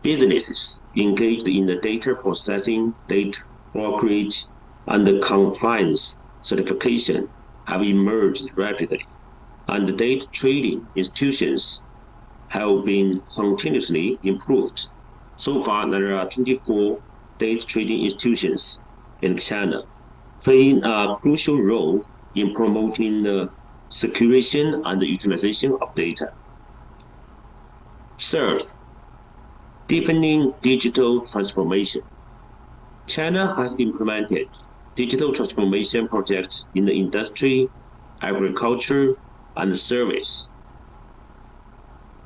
Businesses engaged in the data processing, data brokerage, and the compliance certification have emerged rapidly, and the data trading institutions have been continuously improved. So far, there are 24 data trading institutions in China, playing a crucial role in promoting the circulation and the utilization of data. Third, deepening digital transformation. China has implemented digital transformation projects in the industry, agriculture, and service.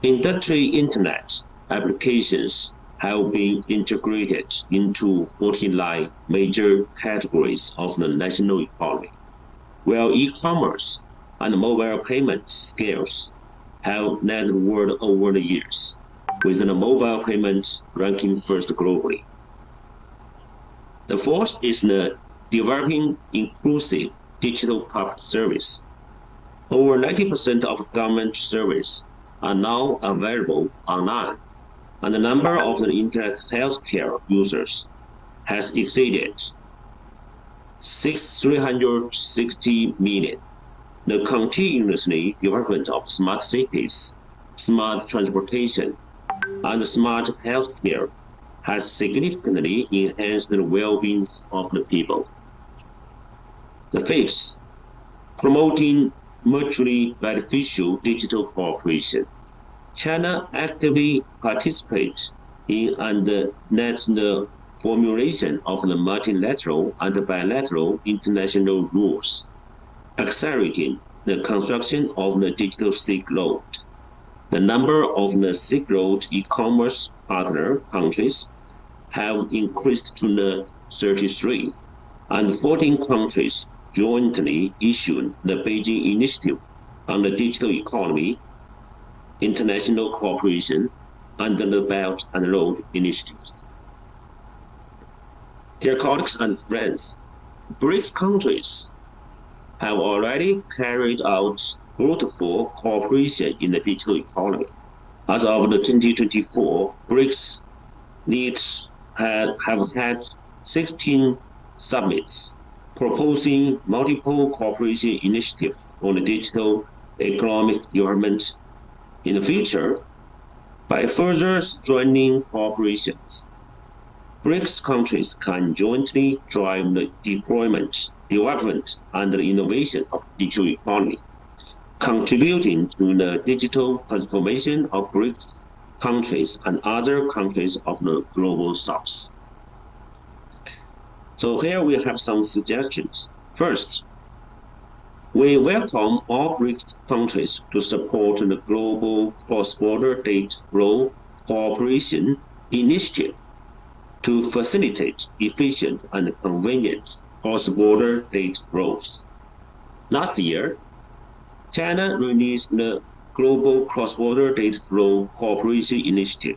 Industry internet applications have been integrated into 49 major categories of the national economy, while e-commerce and mobile payment scales have led the world over the years, with the mobile payment ranking first globally. The fourth is the developing inclusive digital public service. Over 90% of government services are now available online, and the number of the internet healthcare users has exceeded 360 million. The continuous development of smart cities, smart transportation, and smart healthcare has significantly enhanced the well-being of the people. The fifth, promoting mutually beneficial digital cooperation. China actively participates in and led the formulation of the multilateral and bilateral international rules, accelerating the construction of the digital Silk Road. The number of the Silk Road e-commerce partner countries have increased to the 33, and 14 countries jointly issued the Beijing Initiative on the Digital Economy, International Cooperation, and the Belt and Road Initiatives. Dear colleagues and friends, BRICS countries have already carried out fruitful cooperation in the digital economy. As of the 2024, BRICS leaders have had 16 summits proposing multiple cooperation initiatives on the digital economic development in the future. By further strengthening cooperations, BRICS countries can jointly drive the deployment, development, and the innovation of the digital economy, contributing to the digital transformation of BRICS countries and other countries of the global south. So here we have some suggestions. First, we welcome all BRICS countries to support the global cross-border data flow cooperation initiative to facilitate efficient and convenient cross-border data flows. Last year, China released the Global Cross-Border Data Flow Cooperation Initiative,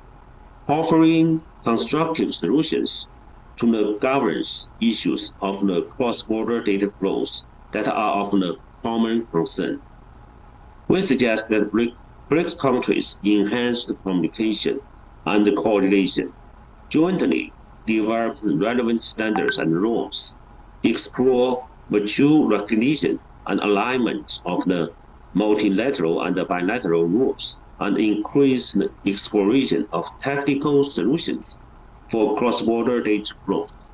offering constructive solutions to the governance issues of the cross-border data flows that are of the common concern. We suggest that BRICS countries enhance the communication and the coordination, jointly develop relevant standards and rules, explore mutual recognition and alignment of the multilateral and bilateral rules, and increase the exploration of technical solutions for cross-border data flows,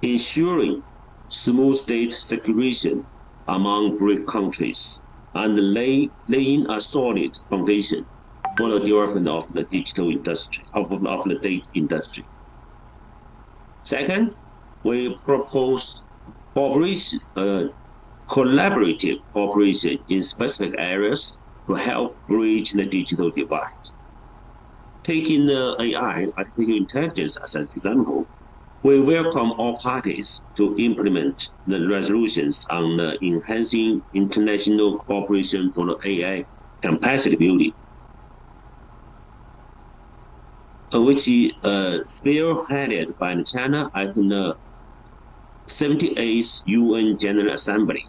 ensuring smooth data circulation among BRIC countries, and laying a solid foundation for the development of the digital industry, of the data industry. Second, we propose collaborative cooperation in specific areas to help bridge the digital divide. Taking the AI, artificial intelligence, as an example, we welcome all parties to implement the resolutions on enhancing international cooperation for the AI capacity building, which is spearheaded by China at the 78th UN General Assembly.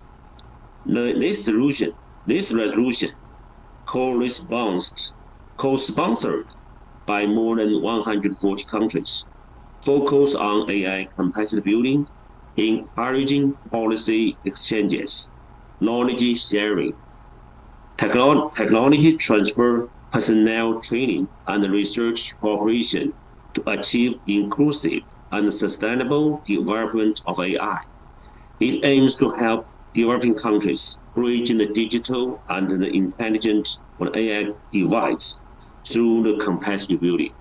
This resolution, co-sponsored by more than 140 countries, focus on AI capacity building, encouraging policy exchanges, knowledge sharing, technology transfer, personnel training, and research cooperation to achieve inclusive and sustainable development of AI. It aims to help developing countries bridge the digital and the intelligent AI divides through the capacity building.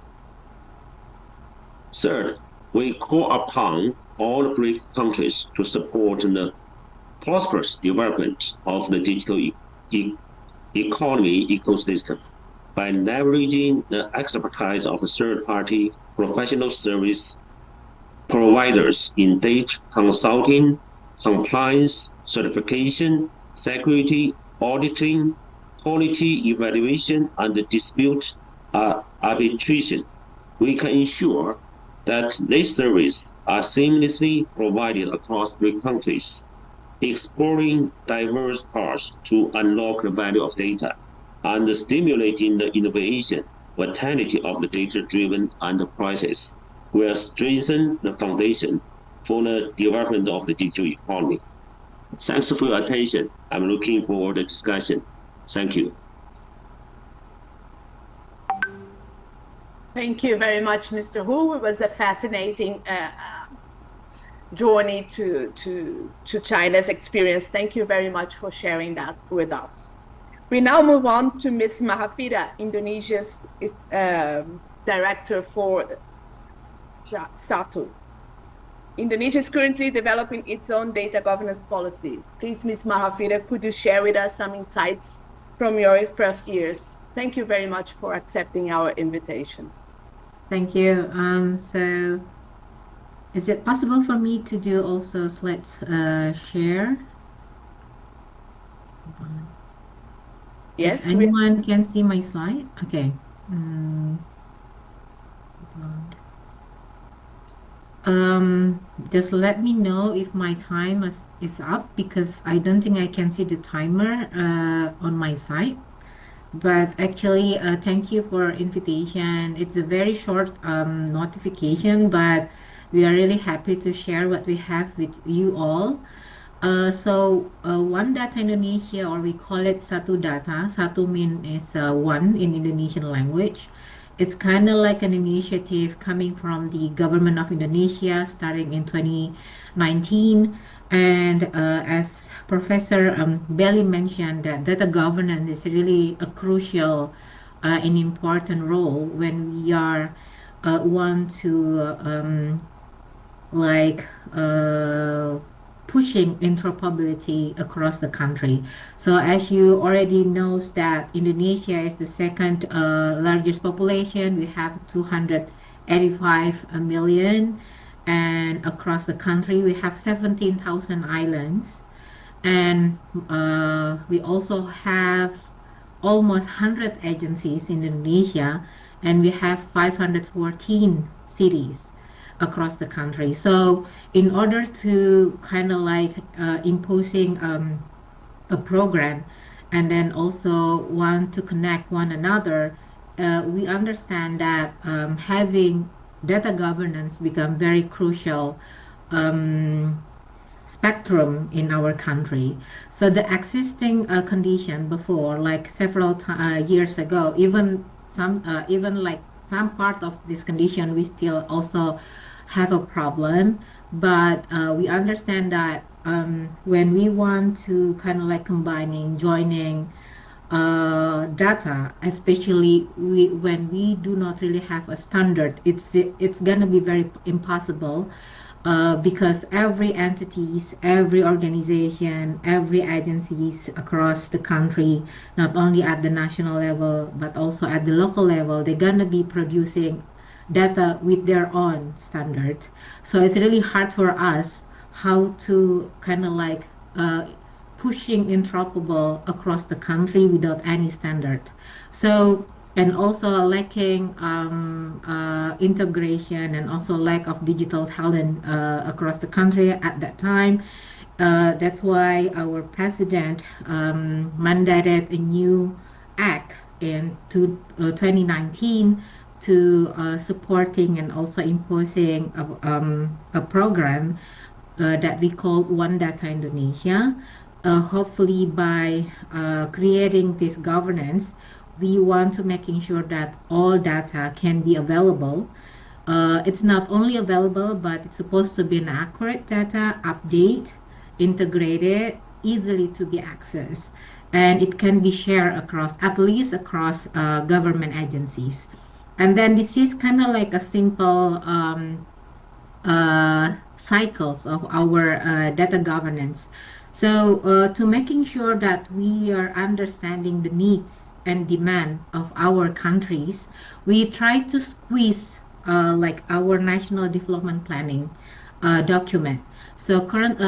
Third, we call upon all the BRIC countries to support the prosperous development of the digital economy ecosystem by leveraging the expertise of third-party professional service providers in data consulting, compliance, certification, security, auditing, quality evaluation, and dispute arbitration. We can ensure that these services are seamlessly provided across BRICS countries, exploring diverse paths to unlock the value of data and stimulating the innovation vitality of the data-driven enterprises will strengthen the foundation for the development of the digital economy. Thanks for your attention. I'm looking forward to the discussion. Thank you. Thank you very much, Mr. Hu. It was a fascinating journey to China's experience. Thank you very much for sharing that with us. We now move on to Ms. Mahafira, Indonesia's director for SATU. Indonesia is currently developing its own data governance policy. Please, Ms. Mahafira, could you share with us some insights from your first years? Thank you very much for accepting our invitation. Thank you. So is it possible for me to do also slides share? Yes. Anyone can see my slide? Okay. Just let me know if my time is up, because I don't think I can see the timer on my side. But actually, thank you for invitation. It's a very short notification, but we are really happy to share what we have with you all. One Data Indonesia, or we call it Satu Data. Satu means one in Indonesian language. It's kind of like an initiative coming from the government of Indonesia starting in 2019. And as Professor Belly mentioned, that data governance is really a crucial and important role when we are want to pushing interoperability across the country. So as you already know, that Indonesia is the second largest population. We have 285 million, and across the country we have 17,000 islands, and we also have almost 100 agencies in Indonesia, and we have 514 cities across the country. So in order to kind of imposing a program, and then also want to connect one another, we understand that having data governance become very crucial spectrum in our country. So the existing condition before, like several years ago, even some part of this condition, we still also have a problem. But we understand that when we want to kind of joining data, especially when we do not really have a standard, it's gonna be very impossible, because every entities, every organization, every agencies across the country, not only at the national level but also at the local level, they're gonna be producing data with their own standard. So it's really hard for us how to kind of pushing interoperable across the country without any standard. So, and also lacking integration, and also lack of digital talent across the country at that time. That's why our president mandated a new act in 2019 to supporting and also imposing a program that we call One Data Indonesia. Hopefully by creating this governance, we want to making sure that all data can be available. It's not only available, but it's supposed to be an accurate data, update, integrated, easily to be accessed, and it can be shared across, at least across government agencies. And then this is kind of like a simple cycles of our data governance. So to making sure that we are understanding the needs and demand of our countries, we try to squeeze our national development planning document. So current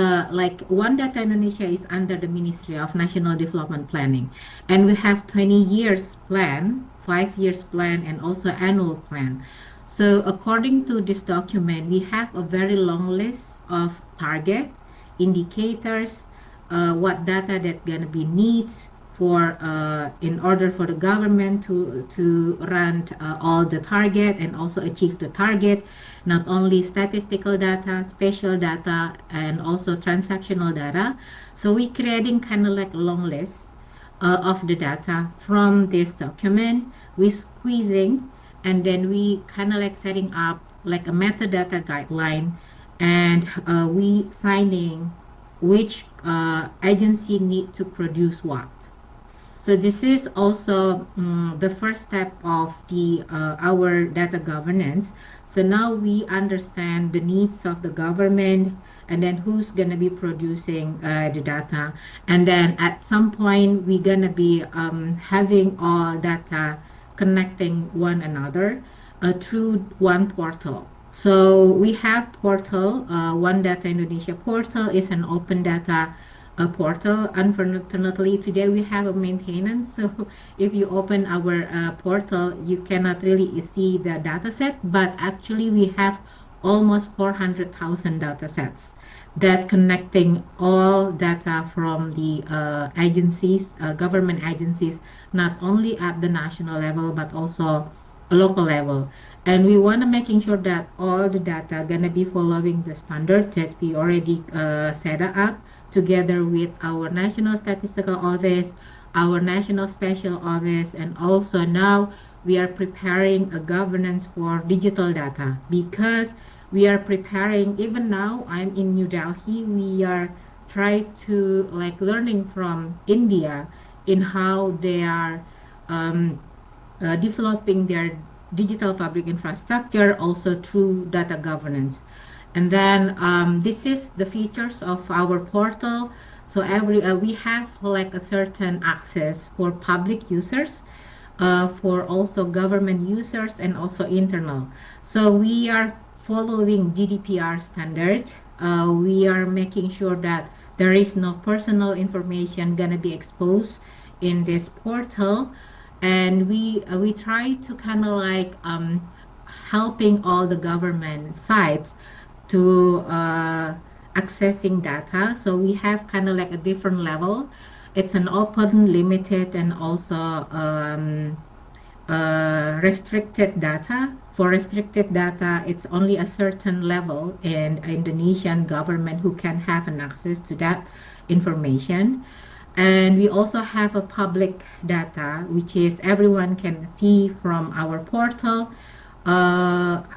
One Data Indonesia is under the Ministry of National Development Planning, and we have 20 years plan, 5 years plan, and also annual plan. So according to this document, we have a very long list of target indicators, what data that gonna be needs for in order for the government to run all the target and also achieve the target, not only statistical data, spatial data, and also transactional data. So we creating kind of like a long list of the data from this document. We squeezing, and then we kind of like setting up like a metadata guideline, and we signing which agency need to produce what. So this is also the first step of the our data governance. So now we understand the needs of the government, and then who's gonna be producing the data, and then at some point we're gonna be having all data connecting one another through one portal. So we have portal, One Data Indonesia portal is an open data portal. Unfortunately, today we have a maintenance. So if you open our portal, you cannot really see the data set, but actually we have almost 400,000 data sets that connecting all data from the agencies, government agencies, not only at the national level, but also local level. And we want to making sure that all the data gonna be following the standard that we already set up together with our National Statistical Office, our National Special Office, and also now we are preparing a governance for digital data, because we are preparing, even now I'm in New Delhi, we are trying to like learning from India in how they are developing their digital public infrastructure also through data governance. And then this is the features of our portal. So we have like a certain access for public users, for also government users, and also internal. So we are following GDPR standard. We are making sure that there is no personal information gonna be exposed in this portal, and we try to kind of like helping all the government sites to accessing data. So we have kind of like a different level. It's an open, limited, and also restricted data. For restricted data, it's only a certain level in Indonesian government who can have an access to that information. And we also have a public data, which is everyone can see from our portal.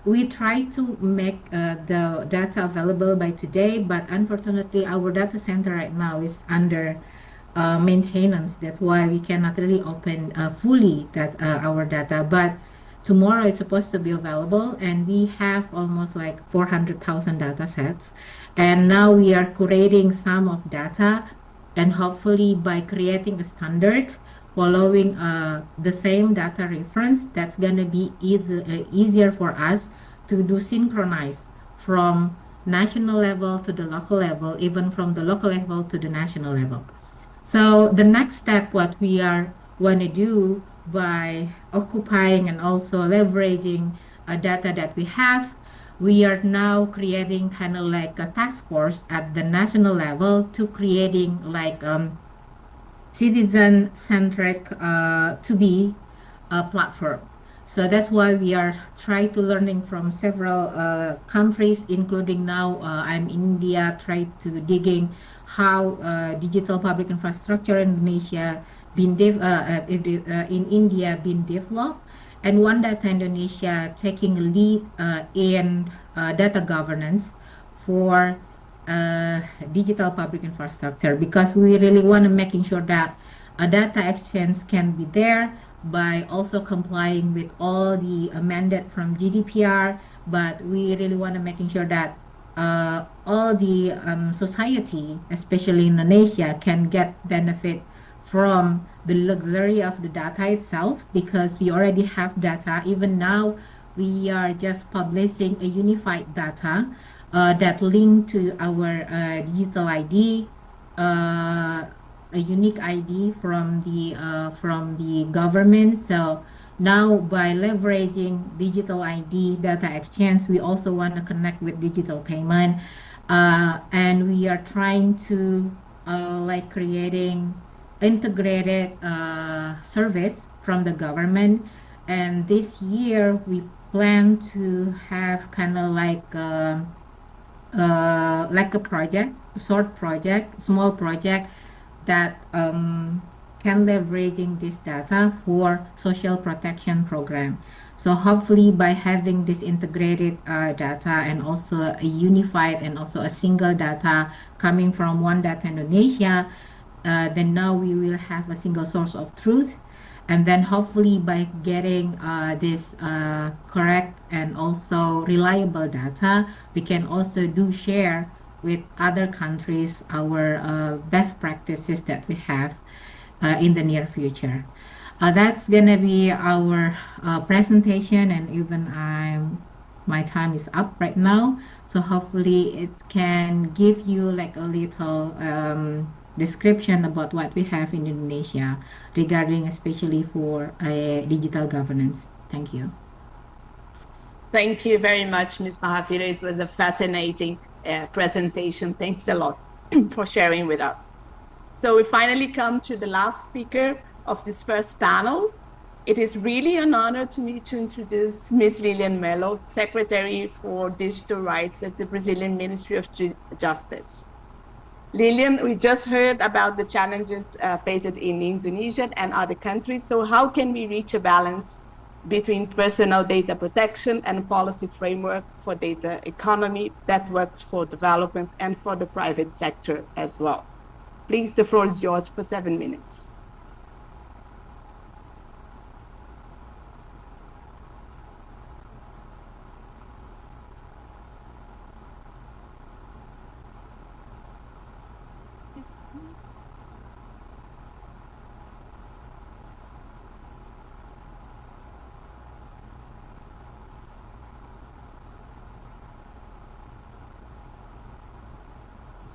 We try to make the data available by today, but unfortunately our data center right now is under maintenance. That's why we cannot really open fully that our data, but tomorrow it's supposed to be available, and we have almost like 400,000 data sets. And now we are curating some of data, and hopefully by creating a standard following the same data reference, that's going to be easier for us to do synchronize from national level to the local level, even from the local level to the national level. So the next step, what we are want to do by occupying and also leveraging data that we have, we are now creating kind of like a task force at the national level to creating like citizen-centric to be a platform. So that's why we are trying to learning from several countries, including now I'm in India, try to digging how digital public infrastructure in Indonesia in India been developed, and One Data Indonesia taking a lead in data governance for digital public infrastructure, because we really want to making sure that a data exchange can be there by also complying with all the mandate from GDPR, but we really want to making sure that all the society, especially Indonesia, can get benefit from the luxury of the data itself, because we already have data. Even now, we are just publishing a unified data that link to our digital ID, a unique ID from the government. So Now, by leveraging digital ID data exchange, we also want to connect with digital payment. And we are trying to like creating integrated service from the government. And this year, we plan to have kind of like a project, short project, small project that can leveraging this data for social protection program. So hopefully by having this integrated data and also a unified and also a single data coming from One Data Indonesia, then now we will have a single source of truth. And then hopefully by getting this correct and also reliable data, we can also do share with other countries our best practices that we have in the near future. That's gonna be our presentation, and even my time is up right now. So hopefully it can give you like a little description about what we have in Indonesia regarding especially for digital governance. Thank you. Thank you very much, Ms. Mahafira. It was a fascinating presentation. Thanks a lot for sharing with us. So we finally come to the last speaker of this first panel. It is really an honor to me to introduce Ms. Lilian Melo, Secretary for Digital Rights at the Brazilian Ministry of Justice. Lilian, we just heard about the challenges faced in Indonesia and other countries. So how can we reach a balance between personal data protection and policy framework for data economy that works for development and for the private sector as well? Please, the floor is yours for 7 minutes.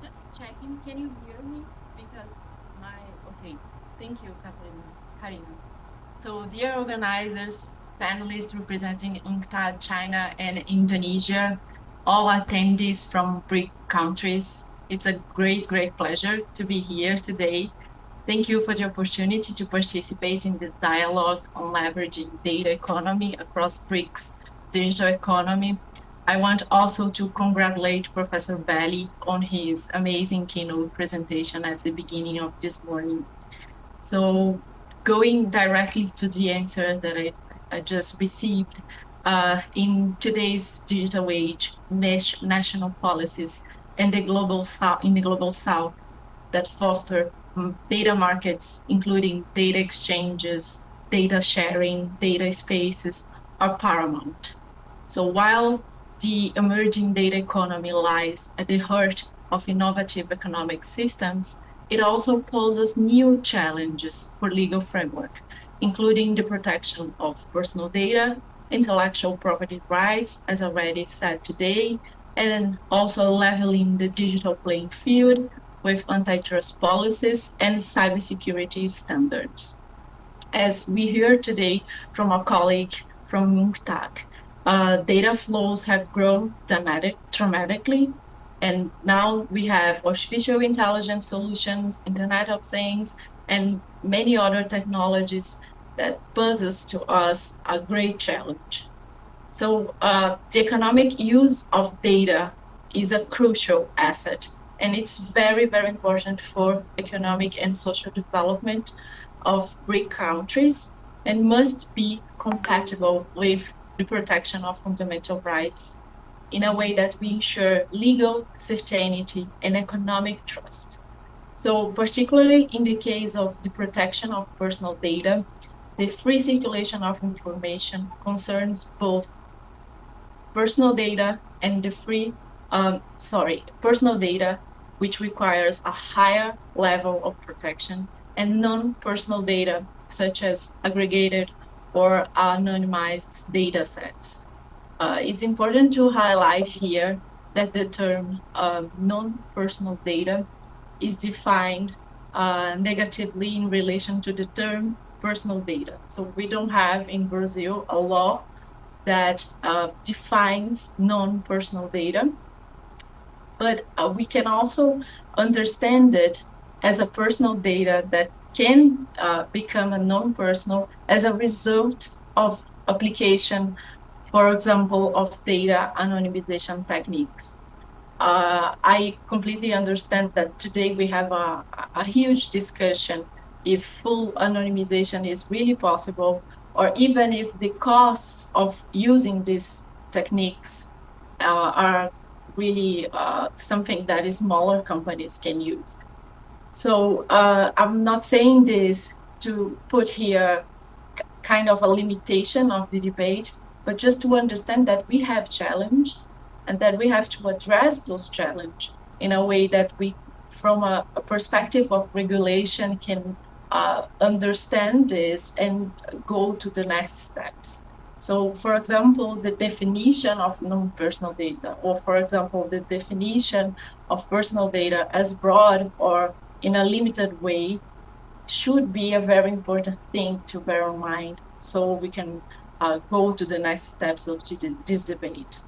Just checking, can you hear me? Because okay, thank you, Karina. So dear organizers, panelists representing UNCTAD, China and Indonesia, all attendees from BRICS countries, it's a great pleasure to be here today. Thank you for the opportunity to participate in this dialogue on leveraging data economy across BRICS digital economy. I want also to congratulate Professor Belli on his amazing keynote presentation at the beginning of this morning. So going directly to the answer that I just received, in today's digital age, national policies and in the global south that foster data markets, including data exchanges, data sharing, data spaces, are paramount. So while the emerging data economy lies at the heart of innovative economic systems, it also poses new challenges for legal framework, including the protection of personal data, intellectual property rights, as already said today, and also leveling the digital playing field with antitrust policies and cybersecurity standards. As we heard today from our colleague from UNCTAD, data flows have grown dramatically, and now we have artificial intelligence solutions, Internet of Things, and many other technologies that poses to us a great challenge. So the economic use of data is a crucial asset, and it's very important for economic and social development of BRIC countries and must be compatible with the protection of fundamental rights in a way that we ensure legal certainty and economic trust. So particularly in the case of the protection of personal data, the free circulation of information concerns both personal data and the personal data, which requires a higher level of protection, and non-personal data, such as aggregated or anonymized data sets. It's important to highlight here that the term non-personal data is defined negatively in relation to the term personal data. So we don't have in Brazil a law that defines non-personal data, but we can also understand it as a personal data that can become a non-personal as a result of application, for example, of data anonymization techniques. I completely understand that today we have a huge discussion if full anonymization is really possible, or even if the costs of using these techniques are really something that smaller companies can use. So I'm not saying this to put here kind of a limitation of the debate, but just to understand that we have challenges and that we have to address those challenges in a way that we, from a perspective of regulation, can understand this and go to the next steps. So, for example, the definition of non-personal data, or for example, the definition of personal data as broad or in a limited way, should be a very important thing to bear in mind so we can go to the next steps of this debate.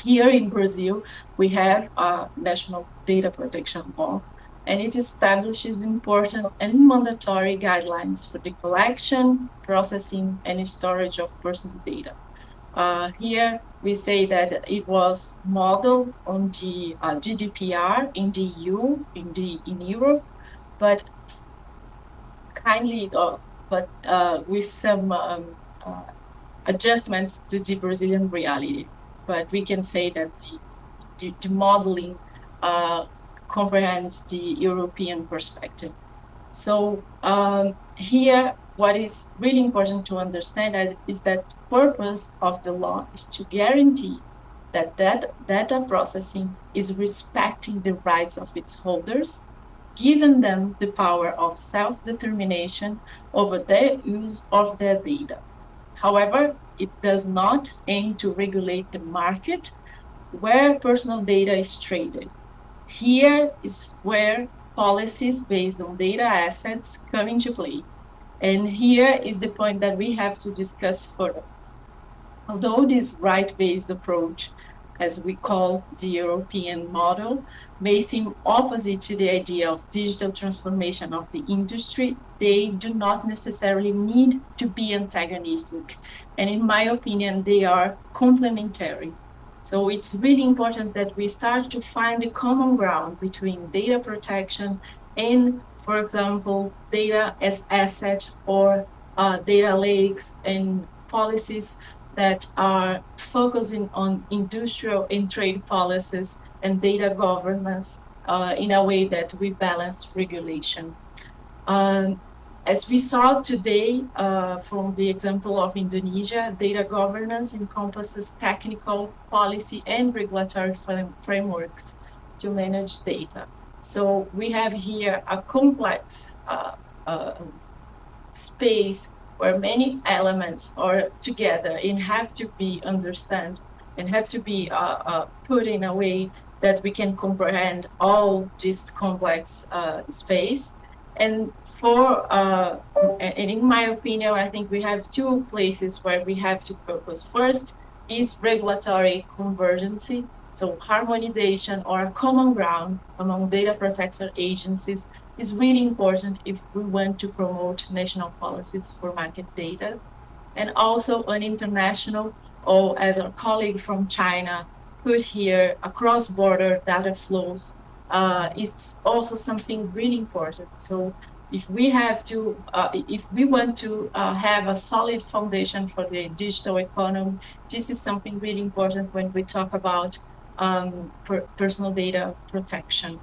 Here in Brazil, we have a national data protection law, and it establishes important and mandatory guidelines for the collection, processing, and storage of personal data. Here we say that it was modeled on the GDPR in the EU, in Europe, but kindly, with some adjustments to the Brazilian reality. But we can say that the modeling comprehends the European perspective. So here, what is really important to understand is that the purpose of the law is to guarantee that data processing is respecting the rights of its holders, giving them the power of self-determination over their use of their data. However, it does not aim to regulate the market where personal data is traded. Here is where policies based on data assets come into play. And here is the point that we have to discuss further. Although this right-based approach, as we call the European model, may seem opposite to the idea of digital transformation of the industry, they do not necessarily need to be antagonistic. And in my opinion, they are complementary. So it's really important that we start to find a common ground between data protection and, for example, data as asset or data lakes and policies that are focusing on industrial and trade policies and data governance in a way that we balance regulation. As we saw today from the example of Indonesia, data governance encompasses technical, policy, and regulatory frameworks to manage data. So we have here a complex space where many elements are together and have to be understood and have to be put in a way that we can comprehend all this complex space. And in my opinion, I think we have two places where we have to focus. First is regulatory convergence, so harmonization or a common ground among data protection agencies is really important if we want to promote national policies for market data. And also an international, or as our colleague from China put here, across border data flows, it's also something really important. So if we have to, if we want to have a solid foundation for the digital economy, this is something really important when we talk about personal data protection.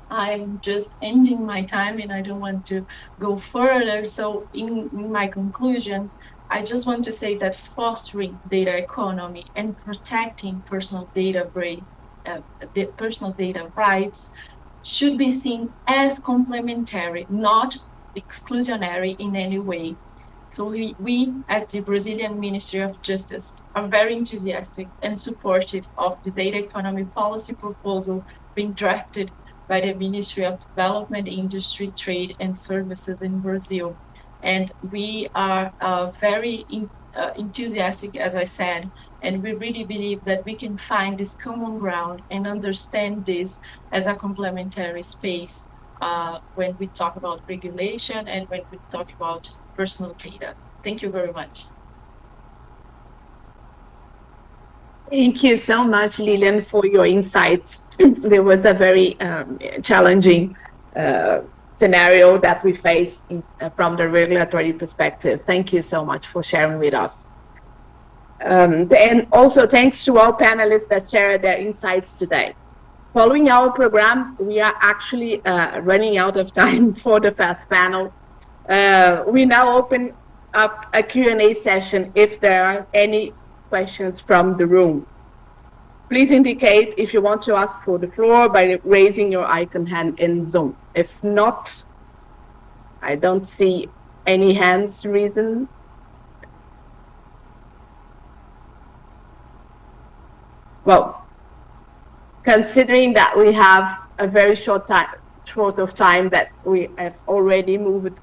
I'm just ending my time and I don't want to go further. So in my conclusion, I just want to say that fostering data economy and protecting personal data rights should be seen as complementary, not exclusionary in any way. So we at the Brazilian Ministry of Justice are very enthusiastic and supportive of the data economy policy proposal being drafted by the Ministry of Development, Industry, Trade and Services in Brazil. And we are very enthusiastic, as I said, and we really believe that we can find this common ground and understand this as a complementary space when we talk about regulation and when we talk about personal data. Thank you very much. Thank you so much, Lilian, for your insights. There was a very challenging scenario that we face from the regulatory perspective. Thank you so much for sharing with us. And also thanks to all panelists that shared their insights today. Following our program, we are actually running out of time for the first panel. We now open up a Q&A session if there are any questions from the room. Please indicate if you want to ask for the floor by raising your icon hand in Zoom. If not, I don't see any hands risen. Well, considering that we have a very short of time that we have already moved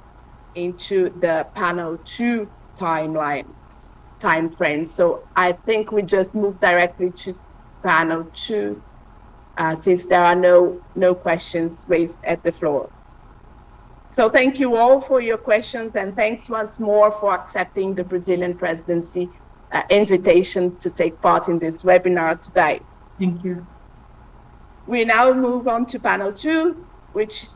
into the panel 2 time frame. So I think we just move directly to panel 2 since there are no questions raised at the floor. So thank you all for your questions, and thanks once more for accepting the Brazilian presidency invitation to take part in this webinar today. Thank you. We now move on to panel 2, which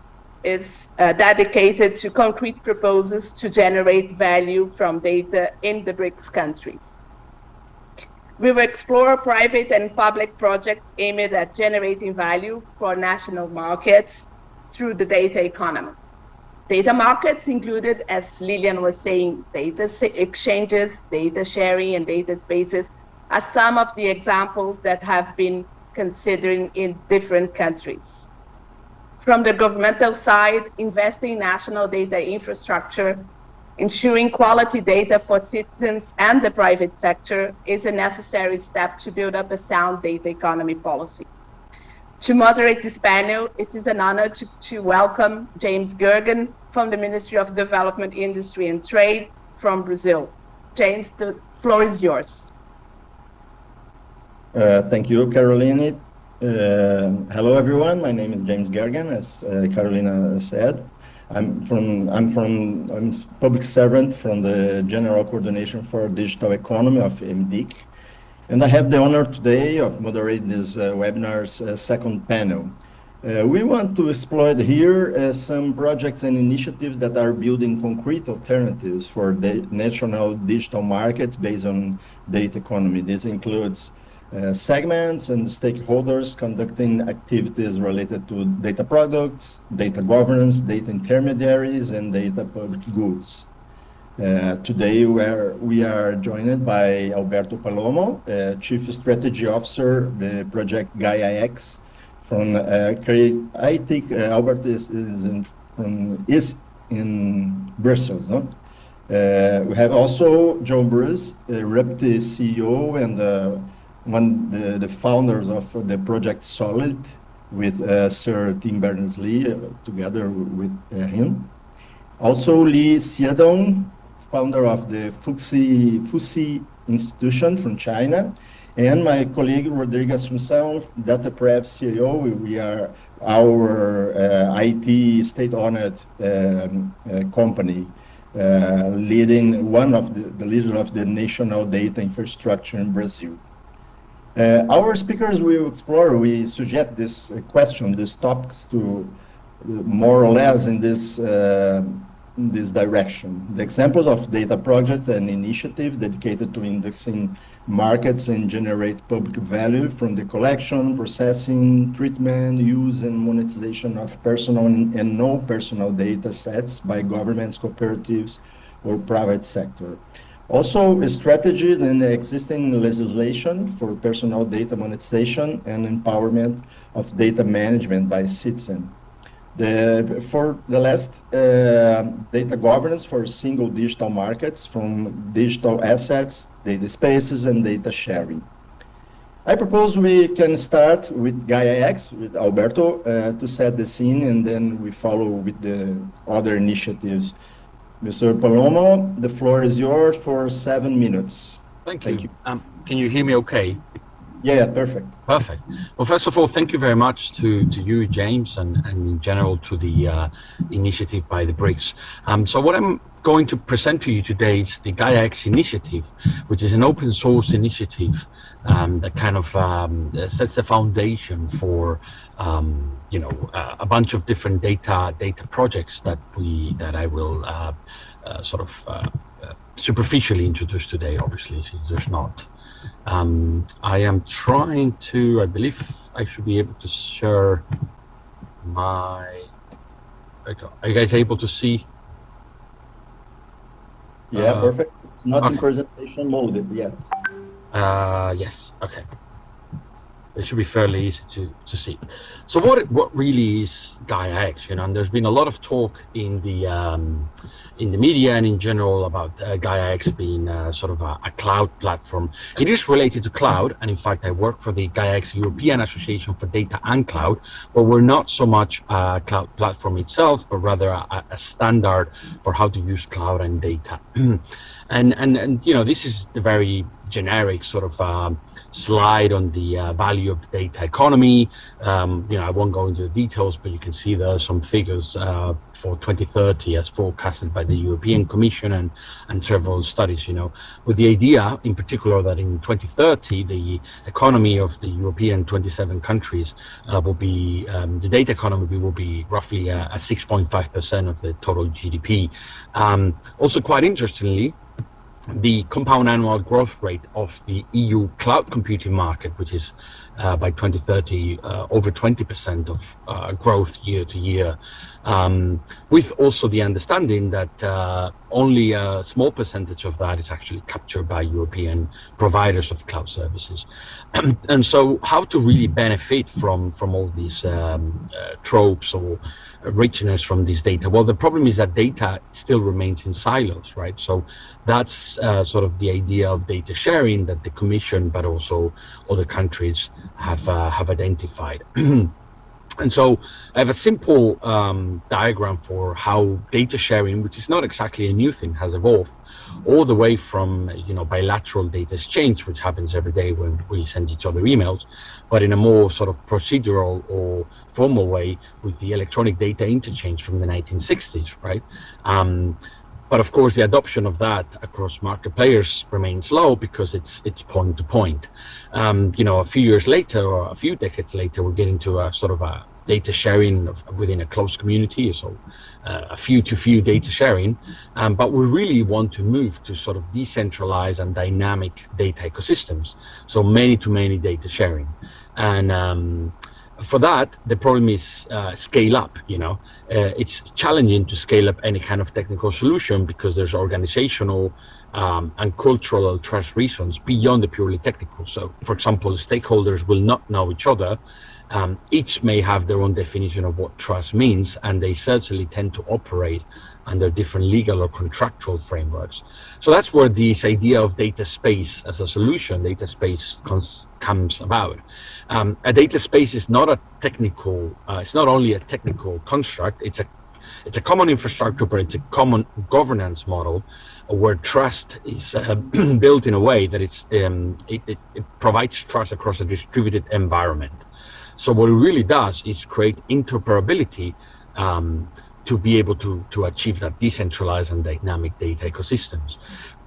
is dedicated to concrete proposals to generate value from data in the BRICS countries. We will explore private and public projects aimed at generating value for national markets through the data economy. Data markets included, as Lilian was saying, data exchanges, data sharing, and data spaces are some of the examples that have been considered in different countries. From the governmental side, investing in national data infrastructure, ensuring quality data for citizens and the private sector is a necessary step to build up a sound data economy policy. To moderate this panel, it is an honor to welcome James Gergen from the Ministry of Development, Industry and Trade from Brazil. James, the floor is yours. Thank you, Caroline. Hello, everyone. My name is James Gergen, as Carolina said. I'm public servant from the General Coordination for Digital Economy of MDICS. And I have the honor today of moderating this webinar's second panel. We want to explore here some projects and initiatives that are building concrete alternatives for the national digital markets based on data economy. This includes segments and stakeholders conducting activities related to data products, data governance, data intermediaries, and data public goods. Today we are joined by Alberto Palomo, Chief Strategy Officer, the project GaiaX from I think Albert is in Brussels, no? We have also John Bruce, Repti CEO and the founders of the project Solid with Sir Tim Berners-Lee together with him. Also Lee Xiaodong, founder of the Fuxi Institution from China, and my colleague Rodrigo Assunção, DataPrev CEO. We are our IT state-owned company, leading one of the leader of the national data infrastructure in Brazil. Our speakers will explore, we suggest this question, these topics to more or less in this direction. The examples of data projects and initiatives dedicated to indexing markets and generate public value from the collection, processing, treatment, use, and monetization of personal and non-personal data sets by governments, cooperatives, or private sector. Also, a strategy and existing legislation for personal data monetization and empowerment of data management by citizens. For the last, data governance for single digital markets from digital assets, data spaces, and data sharing. I propose we can start with GaiaX, with Alberto, to set the scene, and then we follow with the other initiatives Mr. Palomo, the floor is yours for 7 minutes. Thank you. Can you hear me okay? Yeah, perfect. Perfect. Well, first of all, thank you very much to you, James, and in general to the initiative by the BRICS. So what I'm going to present to you today is the GaiaX initiative, which is an open source initiative that kind of sets the foundation for a bunch of different data projects that I will superficially introduce today, obviously, since there's not. I am trying to, I believe I should be able to share my, are you guys able to see? Yeah, perfect. It's not okay. in presentation mode yet. Yes, okay. It should be fairly easy to see. So what really is GaiaX? And there's been a lot of talk in the media and in general about GaiaX being sort of a cloud platform. It is related to cloud, and in fact, I work for the GaiaX European Association for Data and Cloud, where we're not so much a cloud platform itself, but rather a standard for how to use cloud and data. and this is the very generic sort of slide on the value of the data economy. I won't go into the details, but you can see there are some figures for 2030 as forecasted by the European Commission and several studies, with the idea in particular that in 2030, the economy of the European 27 countries will be, the data economy will be roughly a 6.5% of the total GDP. Also quite interestingly, the compound annual growth rate of the EU cloud computing market, which is by 2030 over 20% of growth year to year, with also the understanding that only a small percentage of that is actually captured by European providers of cloud services. And so how to really benefit from all these tropes or richness from this data? Well, the problem is that data still remains in silos, right? So that's sort of the idea of data sharing that the Commission, but also other countries have identified. And so I have a simple diagram for how data sharing, which is not exactly a new thing, has evolved all the way from bilateral data exchange, which happens every day when we send each other emails, but in a more sort of procedural or formal way with the electronic data interchange from the 1960s, right? But of course, the adoption of that across market players remains low because it's point to point. A few years later or a few decades later, we're getting to a sort of a data sharing within a closed community, so a few data sharing. But we really want to move to sort of decentralized and dynamic data ecosystems, so many to many data sharing. And for that, the problem is scale up. It's challenging to scale up any kind of technical solution because there's organizational and cultural trust reasons beyond the purely technical. So, for example, stakeholders will not know each other. Each may have their own definition of what trust means, and they certainly tend to operate under different legal or contractual frameworks. So that's where this idea of data space as a solution, data space comes about. A data space is not a technical, it's not only a technical construct, it's a common infrastructure, but it's a common governance model where trust is built in a way that it provides trust across a distributed environment. So what it really does is create interoperability to be able to achieve that decentralized and dynamic data ecosystems.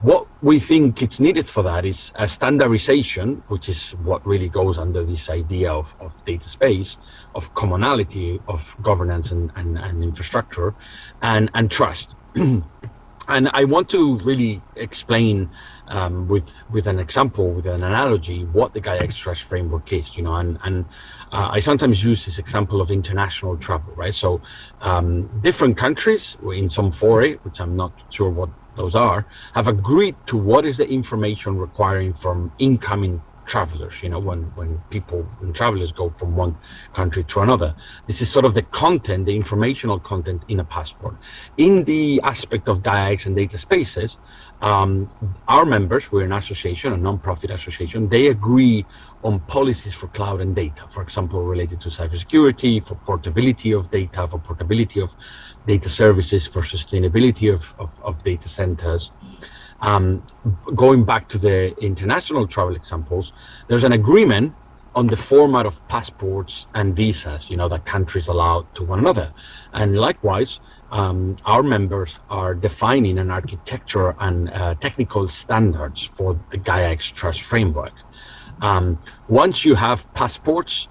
What we think it's needed for that is a standardization, which is what really goes under this idea of data space, of commonality, of governance and infrastructure, and trust. And I want to really explain with an example, with an analogy, what the GaiaX Trust Framework is, and I sometimes use this example of international travel, right? So different countries in some foray, which I'm not sure what those are, have agreed to what is the information requiring from incoming travelers, when travelers go from one country to another. This is sort of the content, the informational content in a passport. In the aspect of GaiaX and data spaces, our members, we're an association, a non-profit association, they agree on policies for cloud and data, for example, related to cybersecurity, for portability of data, for portability of data services, for sustainability of data centers. Going back to the international travel examples, there's an agreement on the format of passports and visas, that countries allow to one another. And likewise, our members are defining an architecture and technical standards for the GaiaX Trust Framework. Once you have passports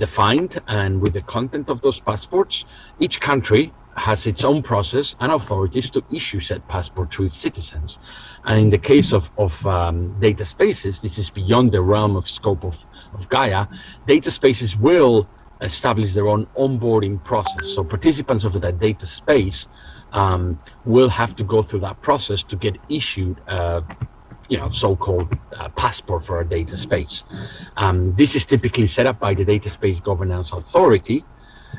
defined and with the content of those passports, each country has its own process and authorities to issue said passport to its citizens. And in the case of data spaces, this is beyond the realm of scope of Gaia. Data spaces will establish their own onboarding process. So participants of that data space will have to go through that process to get issued so-called passport for a data space. This is typically set up by the Data Space Governance Authority,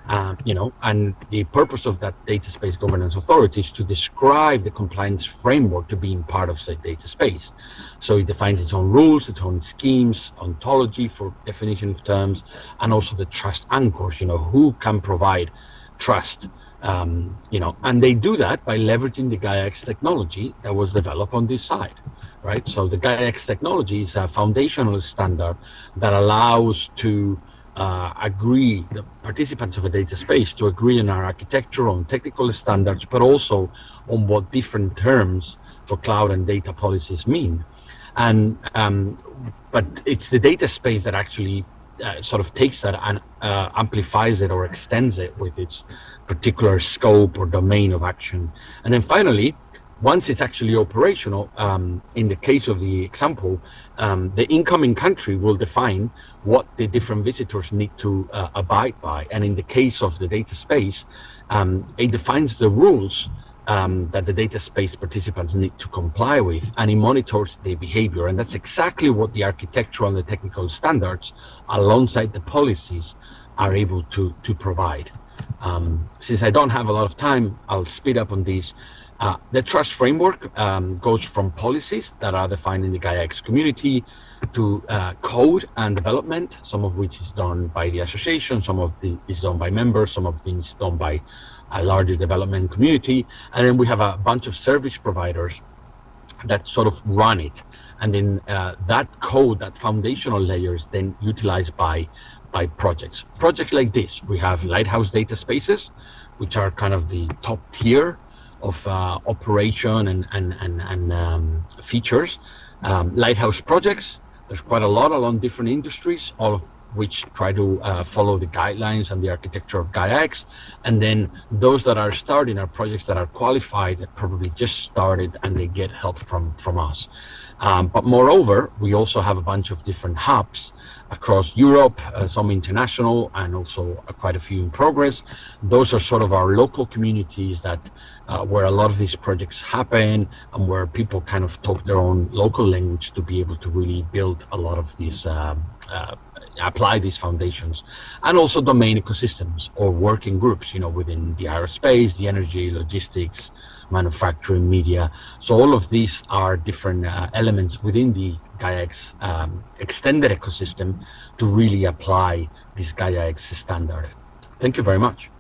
and the purpose of that Data Space Governance Authority is to describe the compliance framework to being part of said data space. So it defines its own rules, its own schemes, ontology for definition of terms, and also the trust anchors, who can provide trust, and they do that by leveraging the GaiaX technology that was developed on this side. Right, so the GaiaX technology is a foundational standard that allows to agree, the participants of a data space to agree on our architecture, on technical standards, but also on what different terms for cloud and data policies mean. And but it's the data space that actually sort of takes that and amplifies it or extends it with its particular scope or domain of action. And then finally, once it's actually operational, in the case of the example, the incoming country will define what the different visitors need to abide by. And in the case of the data space, it defines the rules that the data space participants need to comply with, and it monitors their behavior. And that's exactly what the architectural and the technical standards, alongside the policies, are able to provide. Since I don't have a lot of time, I'll speed up on these. The trust framework goes from policies that are defined in the GaiaX community to code and development, some of which is done by the association, some of it is done by members, some of things is done by a larger development community. And then we have a bunch of service providers that sort of run it. And then that code, that foundational layer is then utilized by projects. Projects like this, we have Lighthouse data spaces, which are kind of the top tier of operation and features. Lighthouse projects, there's quite a lot along different industries, all of which try to follow the guidelines and the architecture of GaiaX. And then those that are starting are projects that are qualified, that probably just started, and they get help from us. But moreover, we also have a bunch of different hubs across Europe, some international, and also quite a few in progress. Those are sort of our local communities that where a lot of these projects happen, and where people kind of talk their own local language to be able to really build a lot of these, apply these foundations. And also domain ecosystems or working groups, within the aerospace, the energy, logistics, manufacturing, media. So all of these are different elements within the GaiaX extended ecosystem to really apply this GaiaX standard. Thank you very much.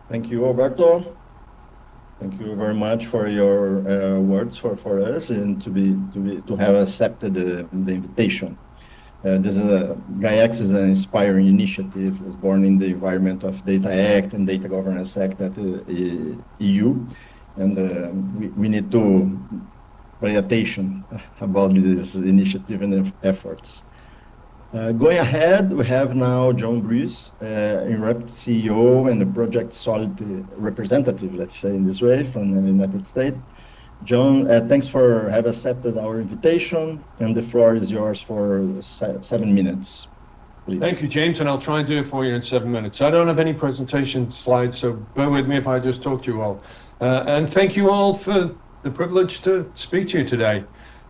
Thank you, Roberto. Thank you very much for your words for us, and to have accepted the invitation. GaiaX is an inspiring initiative. It was born in the environment of Data Act and Data Governance Act at the EU, and we need to pay attention about this initiative and efforts. Going ahead, we have now John Bruce, Inrupt CEO and a Project Solid representative, let's say in this way, from the United States. John, thanks for having accepted our invitation, and the floor is yours for 7 minutes, please. Thank you, James, and I'll try and do it for you in 7 minutes. I don't have any presentation slides, so bear with me if I just talk to you all. And thank you all for the privilege to speak to you today.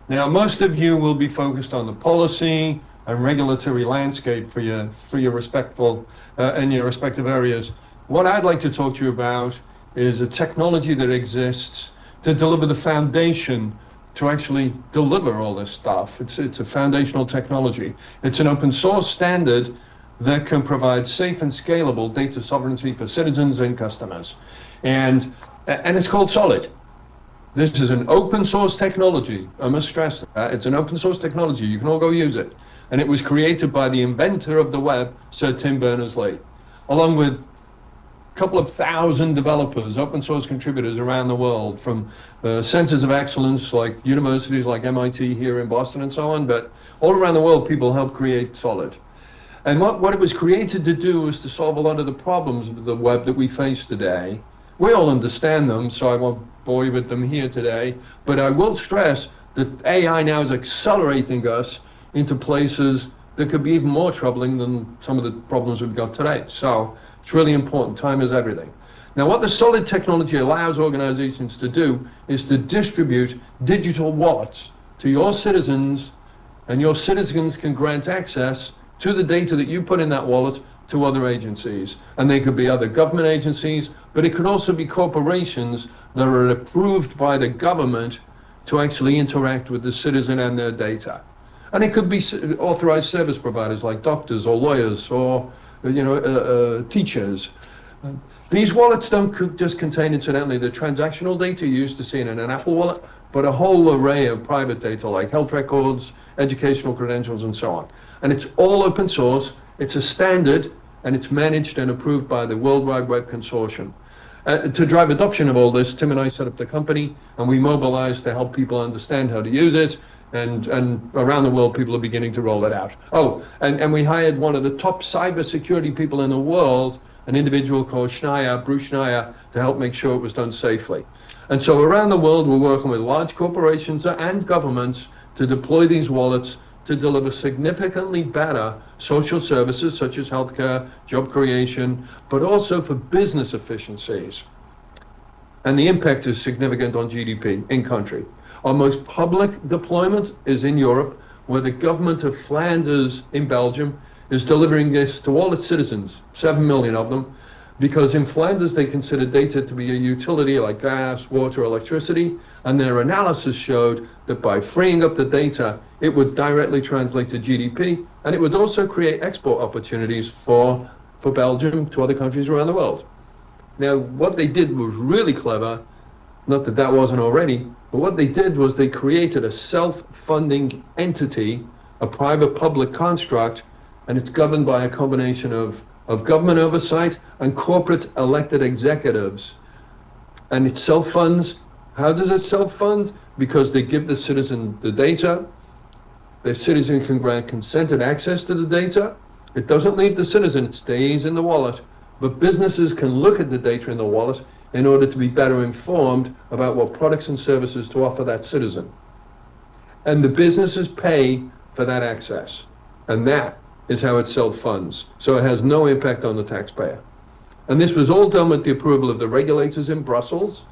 Now, most of you will be focused on the policy and regulatory landscape for your respectful in your respective areas. What I'd like to talk to you about is a technology that exists to deliver the foundation to actually deliver all this stuff. It's a foundational technology. It's an open source standard that can provide safe and scalable data sovereignty for citizens and customers. And it's called Solid. This is an open source technology. I must stress that. It's an open source technology. You can all go use it. And it was created by the inventor of the web, Sir Tim Berners-Lee, along with a couple of thousand developers, open source contributors around the world, from centers of excellence like universities like MIT here in Boston and so on, but all around the world people helped create Solid. And what it was created to do was to solve a lot of the problems of the web that we face today. We all understand them, so I won't bore you with them here today, but I will stress that AI now is accelerating us into places that could be even more troubling than some of the problems we've got today. So it's really important. Time is everything. Now, what the Solid technology allows organizations to do is to distribute digital wallets to your citizens, and your citizens can grant access to the data that you put in that wallet to other agencies. And they could be other government agencies, but it could also be corporations that are approved by the government to actually interact with the citizen and their data. And it could be authorized service providers like doctors or lawyers or teachers. These wallets don't just contain, incidentally, the transactional data you used to see in an Apple wallet, but a whole array of private data like health records, educational credentials, and so on. And it's all open source, it's a standard, and it's managed and approved by the World Wide Web Consortium. To drive adoption of all this, Tim and I set up the company, and we mobilized to help people understand how to use it, and around the world people are beginning to roll it out. Oh, and we hired one of the top cybersecurity people in the world, an individual called Bruce Schneier, to help make sure it was done safely. And so around the world, we're working with large corporations and governments to deploy these wallets to deliver significantly better social services such as healthcare, job creation, but also for business efficiencies. And the impact is significant on GDP in country. Our most public deployment is in Europe, where the government of Flanders in Belgium is delivering this to all its citizens, 7 million of them, because in Flanders they consider data to be a utility like gas, water, electricity, and their analysis showed that by freeing up the data, it would directly translate to GDP, and it would also create export opportunities for Belgium to other countries around the world. Now, what they did was really clever, not that that wasn't already, but what they did was they created a self-funding entity, a private-public construct, and it's governed by a combination of government oversight and corporate elected executives. And it self-funds. How does it self-fund? Because they give the citizen the data. The citizen can grant consented access to the data. It doesn't leave the citizen, it stays in the wallet. But businesses can look at the data in the wallet in order to be better informed about what products and services to offer that citizen. And the businesses pay for that access. And that is how it self-funds. So it has no impact on the taxpayer. And this was all done with the approval of the regulators in Brussels.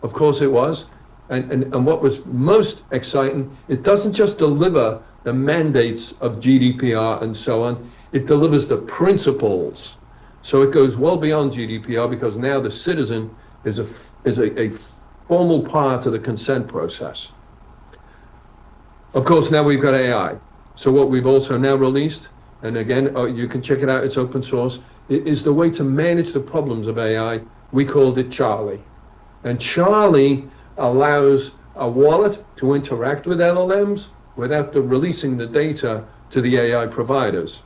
Of course it was. And what was most exciting, it doesn't just deliver the mandates of GDPR and so on, it delivers the principles. So it goes well beyond GDPR because now the citizen is a formal part of the consent process. Of course, now we've got AI. So what we've also now released, and again, you can check it out, it's open source, it is the way to manage the problems of AI. We called it Charlie. And Charlie allows a wallet to interact with LLMs without releasing the data to the AI providers.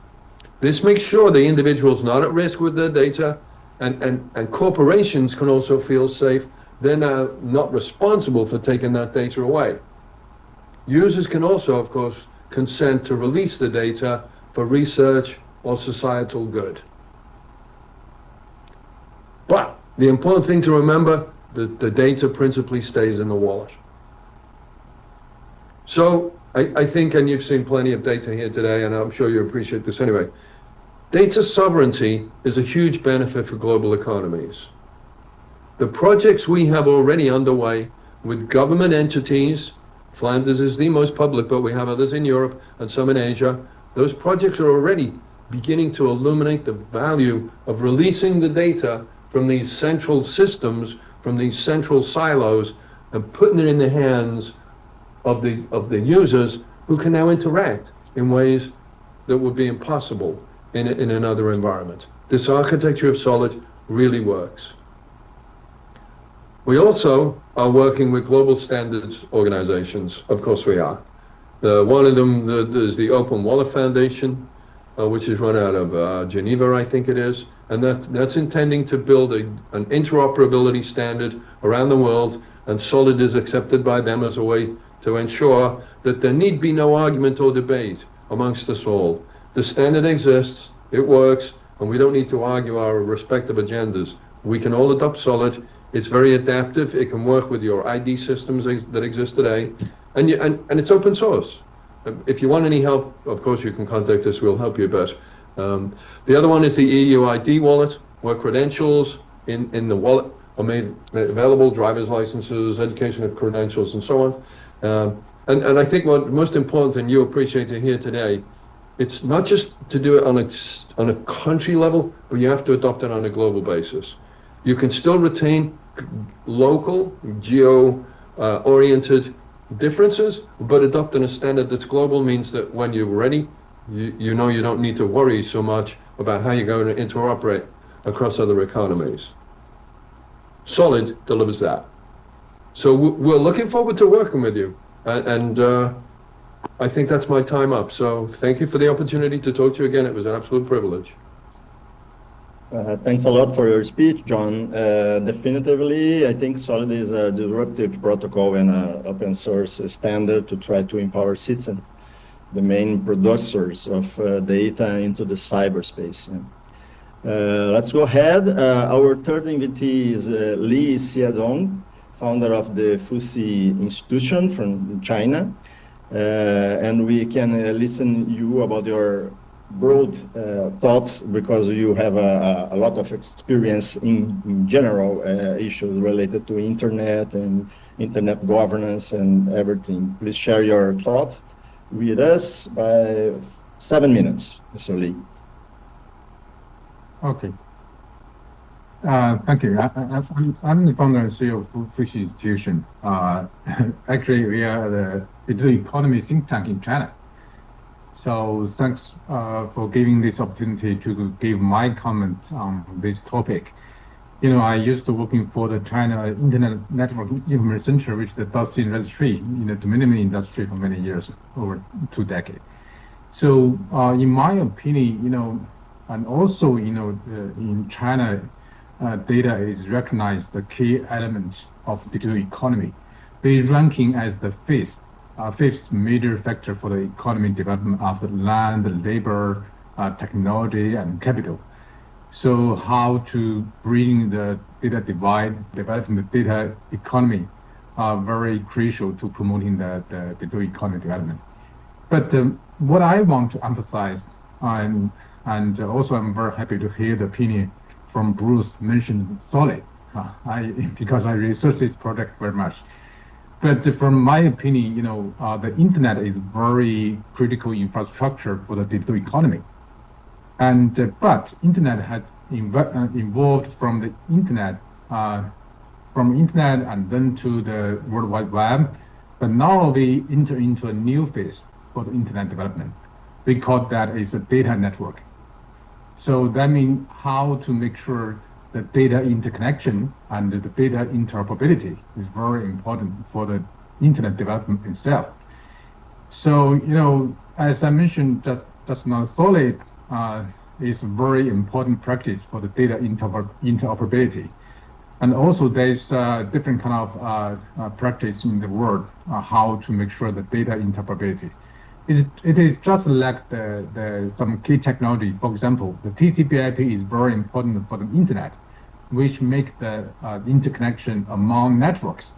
This makes sure the individual's not at risk with their data, and corporations can also feel safe. They're now not responsible for taking that data away. Users can also, of course, consent to release the data for research or societal good. But the important thing to remember, the data principally stays in the wallet. So I think, and you've seen plenty of data here today, and I'm sure you appreciate this anyway, data sovereignty is a huge benefit for global economies. The projects we have already underway with government entities Flanders is the most public, but we have others in Europe and some in Asia. Those projects are already beginning to illuminate the value of releasing the data from these central systems, from these central silos, and putting it in the hands of the users who can now interact in ways that would be impossible in another environment. This architecture of solid really works. We also are working with global standards organizations. Of course we are. One of them is the Open Wallet Foundation, which is run out of Geneva, I think it is. And that's intending to build an interoperability standard around the world, and Solid is accepted by them as a way to ensure that there need be no argument or debate amongst us all. The standard exists, it works, and we don't need to argue our respective agendas. We can all adopt Solid. It's very adaptive. It can work with your ID systems that exist today, and it's open source. If you want any help, of course you can contact us. We'll help you. But the other one is the EU ID wallet, where credentials in the wallet are made available, driver's licenses, educational credentials, and so on. And I think what most important, and you appreciate to hear today, it's not just to do it on a country level, but you have to adopt it on a global basis. You can still retain local, geo-oriented differences, but adopting a standard that's global means that when you're ready, you know you don't need to worry so much about how you're going to interoperate across other economies. Solid delivers that. So we're looking forward to working with you. And I think that's my time up. So thank you for the opportunity to talk to you again. It was an absolute privilege. Thanks a lot for your speech, John. Definitively, I think Solid is a disruptive protocol and an open source standard to try to empower citizens, the main producers of data into the cyberspace. Let's go ahead. Our third invitee is Li Xiaodong, founder of the Fuxi Institution from China. And we can listen you about your broad thoughts, because you have a lot of experience in general issues related to internet and internet governance and everything. Please share your thoughts with us by 7 minutes, Mr. Li. Okay. Thank you. I'm the founder and CEO of Fuxi Institution. Actually, we are the digital economy think tank in China. So thanks for giving this opportunity to give my comment on this topic. You know, I used to working for the China Internet Network Information Center, which is the domain registry in the domain industry for many years, over 2 decades. So in my opinion, you know, and also, you know, in China, data is recognized the key element of digital economy. They ranking as the fifth major factor for the economy development after land, labor, technology, and capital. So how to bring the data divide, developing the data economy, are very crucial to promoting the digital economy development. But what I want to emphasize, and also I'm very happy to hear the opinion from Bruce mentioned Solid, because I researched this project very much. But from my opinion, you know, the internet is very critical infrastructure for the digital economy. And but internet has evolved from the internet, and then to the World Wide Web. But now we enter into a new phase for the internet development. We call that is a data network. So that means how to make sure the data interconnection and the data interoperability is very important for the internet development itself. So, you know, as I mentioned just now, Solid is a very important practice for the data interoperability. And also there's different kind of practice in the world, how to make sure the data interoperability. It is just like some key technology. For example, the TCP/IP is very important for the internet, which make the interconnection among networks.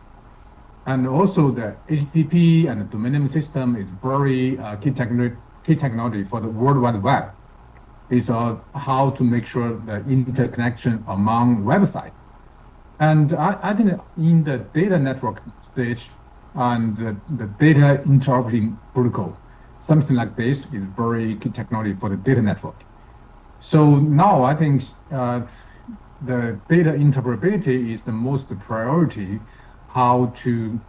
And also the HTTP and the domain name system is very key technology for the World Wide Web. It's how to make sure the interconnection among websites. And I think in the data network stage, and the data interoperating protocol. Something like this is very key technology for the data network. So now I think the data interoperability is the most priority, how to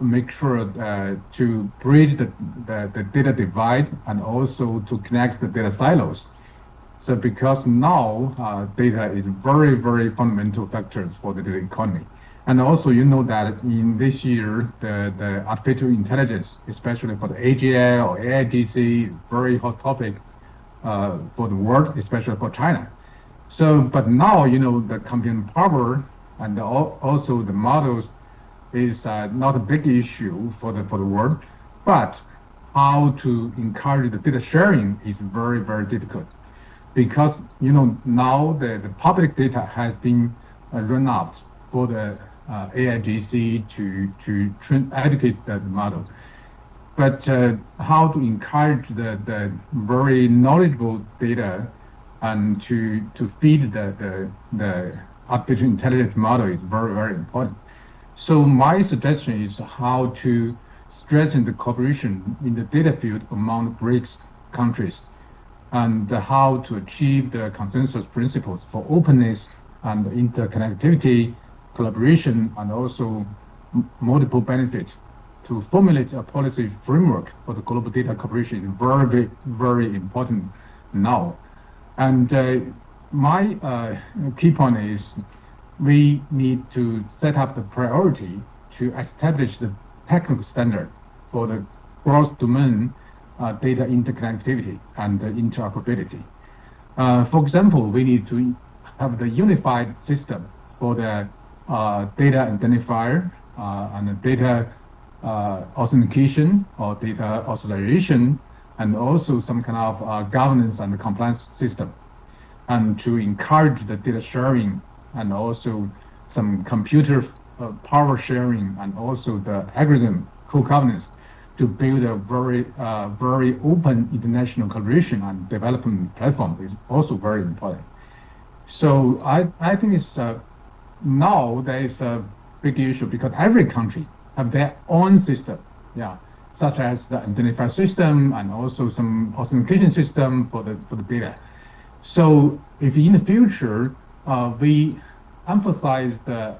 make sure to bridge the data divide and also to connect the data silos. So because now data is very, very fundamental factors for the data economy. And also, you know that in this year, the artificial intelligence, especially for the AGI or AIGC, is very hot topic for the world, especially for China. So, but now, you know, the computing power and also the models is not a big issue for the world, but how to encourage the data sharing is very, very difficult. Because, you know, now the public data has been run out for the AIGC to educate the model. But how to encourage the very knowledgeable data and to feed the artificial intelligence model is very, very important. So my suggestion is how to strengthen the cooperation in the data field among BRICS countries, and how to achieve the consensus principles for openness and interconnectivity, collaboration, and also multiple benefits. To formulate a policy framework for the global data cooperation is very, very important now. And my key point is we need to set up the priority to establish the technical standard for the cross-domain data interconnectivity and interoperability. For example, we need to have the unified system for the data identifier and the data authentication or data authorization, and also some kind of governance and compliance system, and to encourage the data sharing and also some computer power sharing and also the algorithm co-governance to build a very open international collaboration and development platform is also very important. So I think it's now there is a big issue because every country have their own system, such as the identifier system and also some authentication system for the data. So if in the future we emphasize the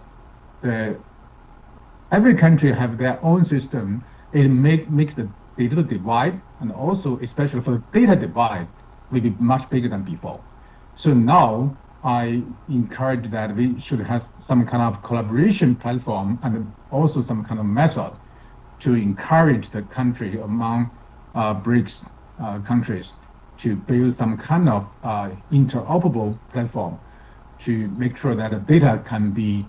every country have their own system, it makes the data divide, and also especially for the data divide will be much bigger than before. So now I encourage that we should have some kind of collaboration platform and also some kind of method to encourage the country among BRICS countries to build some kind of interoperable platform to make sure that the data can be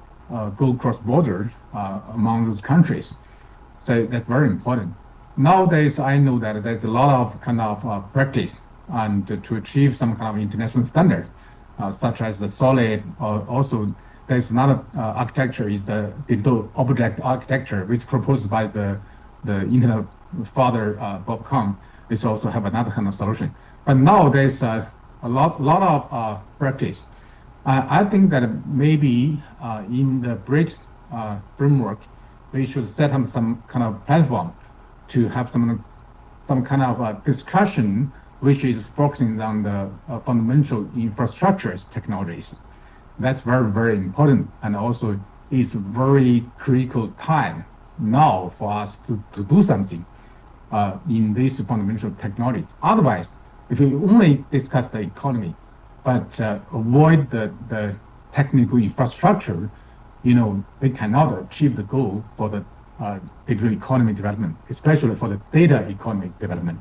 go cross-border among those countries. So that's very important. Nowadays, I know that there's a lot of kind of practice and to achieve some kind of international standard, such as the solid, also there's another architecture is the digital object architecture, which proposed by the internet father, Bob Kahn. It's also have another kind of solution. But now there's a lot of practice. I think that maybe in the BRICS framework, we should set up some kind of platform to have some kind of discussion which is focusing on the fundamental infrastructures technologies. That's very, very important, and also is very critical time now for us to do something in these fundamental technologies. Otherwise, if we only discuss the economy, but avoid the technical infrastructure, we cannot achieve the goal for the digital economy development, especially for the data economy development.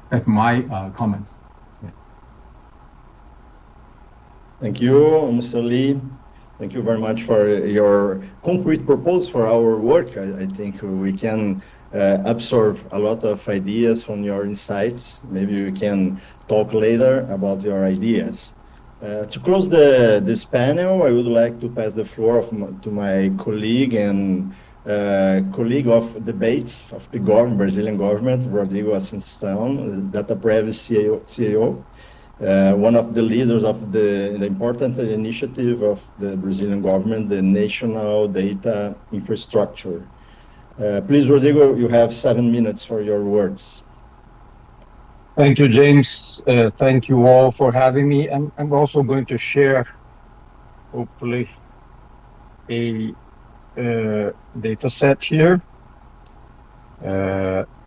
That's my comments. Yeah. Thank you, Mr. Lee. Thank you very much for your concrete proposal for our work. I think we can absorb a lot of ideas from your insights. Maybe we can talk later about your ideas. To close this panel, I would like to pass the floor to my colleague and colleague of debates of the Brazilian government, Rodrigo Assunção, DataPrev CEO, one of the leaders of the important initiative of the Brazilian government, the National Data Infrastructure. Please, Rodrigo, you have 7 minutes for your words. Thank you, James. Thank you all for having me. I'm also going to share, hopefully, a data set here.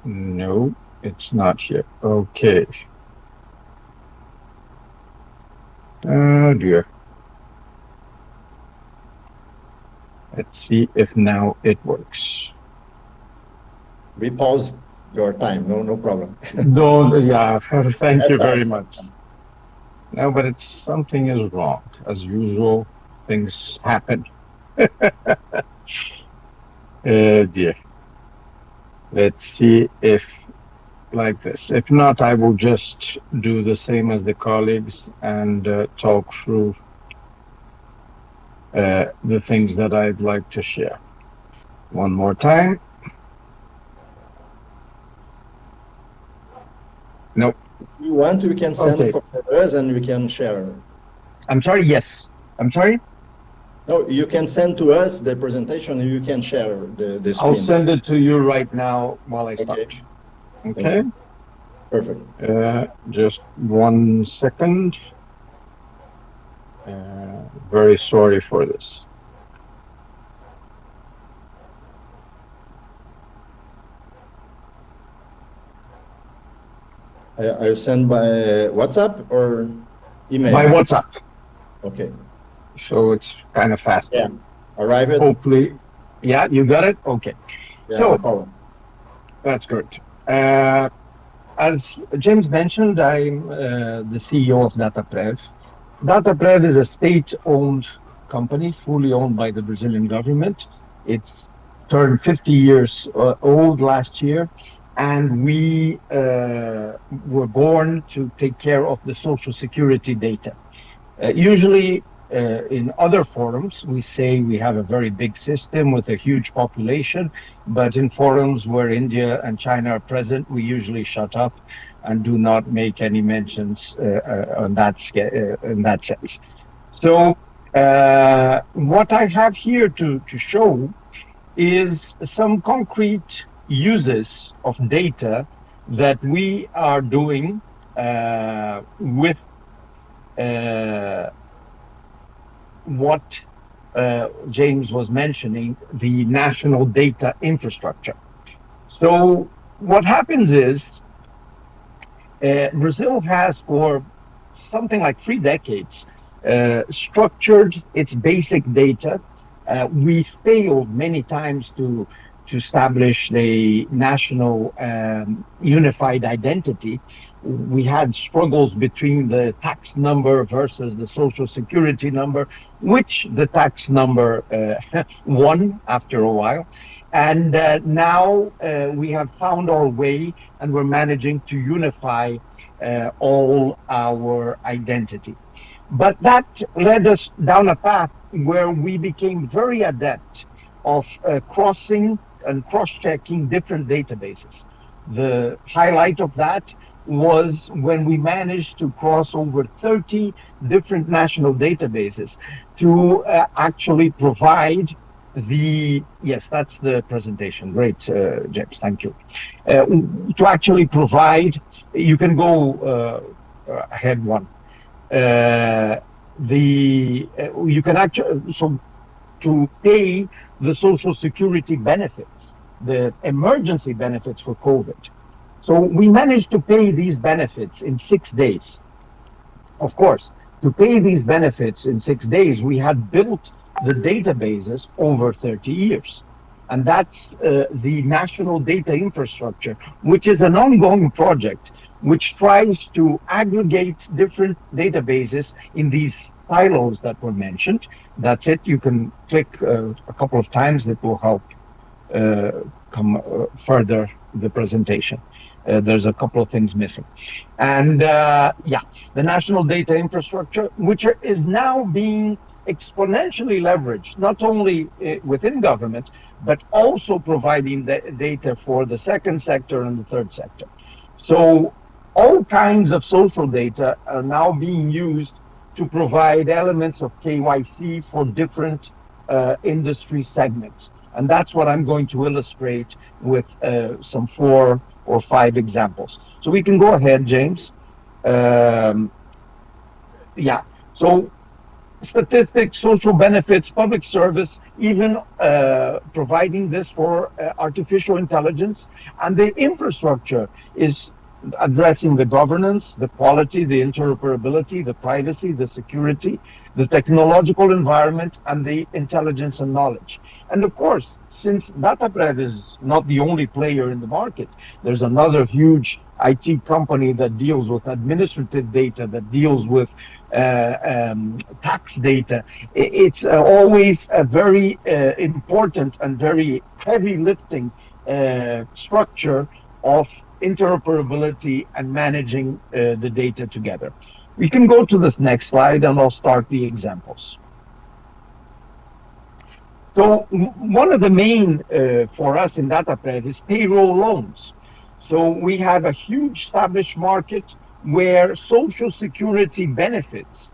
No, it's not here. Okay. Oh dear. Let's see if now it works. We paused your time. No problem. No, yeah. Thank you very much. No, but it's something is wrong. As usual, things happen. Dear. Let's see if like this. If not, I will just do the same as the colleagues and talk through the things that I'd like to share. One more time. Nope. If you want, we can send Okay. for us and we can share. I'm sorry, yes. I'm sorry? No, you can send to us the presentation and you can share the screen. I'll send it to you right now while I start. Okay? Perfect. Just 1 second. Very sorry for this. I send by WhatsApp or email? By WhatsApp. Okay. So it's kind of fast. Yeah. Arrive it? Hopefully. Yeah, you got it? Okay. Yeah, So, follow. That's great. As James mentioned, I'm the CEO of DataPrev. DataPrev is a state-owned company, fully owned by the Brazilian government. It's turned 50 years old last year, and we were born to take care of the social security data. Usually, in other forums, we say we have a very big system with a huge population, but in forums where India and China are present, we usually shut up and do not make any mentions in that sense. So what I have here to show is some concrete uses of data that we are doing with what James was mentioning, the national data infrastructure. So what happens is Brazil has for something like 3 decades structured its basic data. We failed many times to establish a national unified identity. We had struggles between the tax number versus the social security number, which the tax number won after a while. And now we have found our way and we're managing to unify all our identity. But that led us down a path where we became very adept of crossing and cross-checking different databases. The highlight of that was when we managed to cross over 30 different national databases to actually provide the, yes, that's the presentation. Great, James, thank you. To actually provide, you can go ahead one. You can actually, so to pay the social security benefits, the emergency benefits for COVID. So we managed to pay these benefits in 6 days. Of course, to pay these benefits in 6 days, we had built the databases over 30 years. And that's the national data infrastructure, which is an ongoing project which tries to aggregate different databases in these silos that were mentioned. That's it. You can click a couple of times. It will help come further the presentation. There's a couple of things missing. And yeah, the national data infrastructure, which is now being exponentially leveraged, not only within government, but also providing the data for the second sector and the third sector. So all kinds of social data are now being used to provide elements of KYC for different industry segments. And that's what I'm going to illustrate with some 4 or 5 examples. So we can go ahead, James. Yeah, so statistics, social benefits, public service, even providing this for artificial intelligence, and the infrastructure is addressing the governance, the quality, the interoperability, the privacy, the security, the technological environment, and the intelligence and knowledge. And of course, since DataPrev is not the only player in the market, there's another huge IT company that deals with administrative data, that deals with tax data. It's always a very important and very heavy lifting structure of interoperability and managing the data together. We can go to this next slide and I'll start the examples. So one of the main for us in DataPrev is payroll loans. So we have a huge established market where social security benefits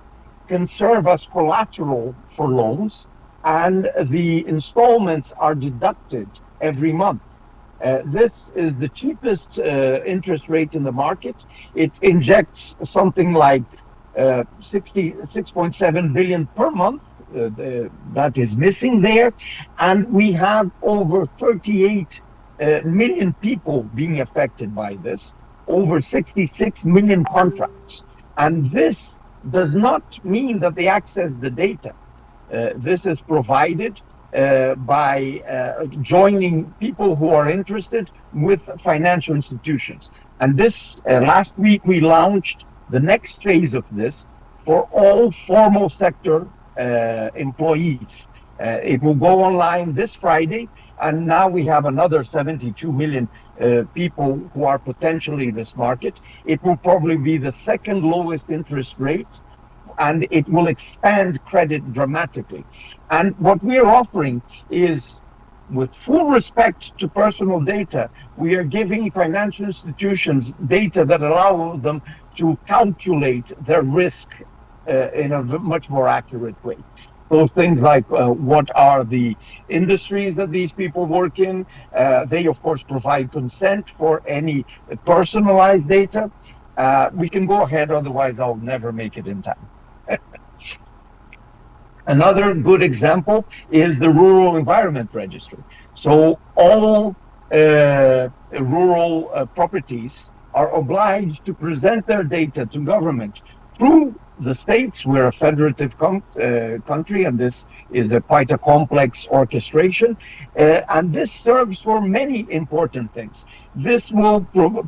can serve as collateral for loans, and the installments are deducted every month. This is the cheapest interest rate in the market. It injects something like 66.7 billion per month. That is missing there. And we have over 38 million people being affected by this, over 66 million contracts. And this does not mean that they access the data. This is provided by joining people who are interested with financial institutions. And this last week we launched the next phase of this for all formal sector employees. It will go online this Friday, and now we have another 72 million people who are potentially in this market. It will probably be the second lowest interest rate, and it will expand credit dramatically. And what we're offering is, with full respect to personal data, we are giving financial institutions data that allow them to calculate their risk in a much more accurate way. So things like what are the industries that these people work in. They, of course, provide consent for any personalized data. We can go ahead, otherwise I'll never make it in time. Another good example is the Rural Environment Registry. So all rural properties are obliged to present their data to government through the states. We're a federative country, and this is quite a complex orchestration. And this serves for many important things. This will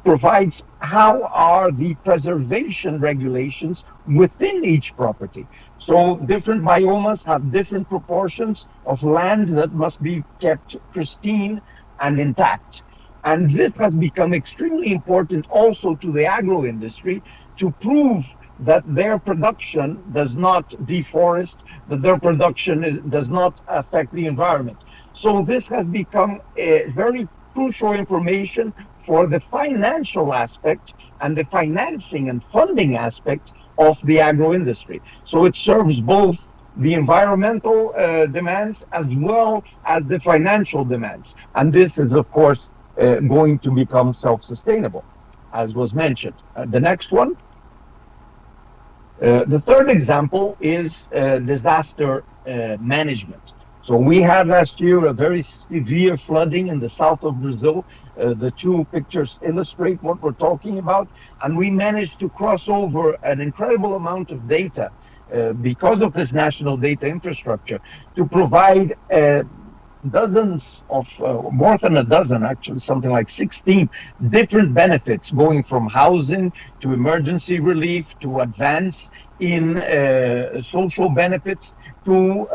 provide how are the preservation regulations within each property. So different biomas have different proportions of land that must be kept pristine and intact. And this has become extremely important also to the agro industry to prove that their production does not deforest, that their production does not affect the environment. So this has become a very crucial information for the financial aspect and the financing and funding aspect of the agro industry. So it serves both the environmental demands as well as the financial demands. And this is, of course, going to become self-sustainable, as was mentioned. The next one. The third example is disaster management. So we had last year a very severe flooding in the south of Brazil. The two pictures illustrate what we're talking about. And we managed to cross over an incredible amount of data because of this national data infrastructure to provide dozens of, more than a dozen actually, something like 16 different benefits, going from housing to emergency relief to advance in social benefits to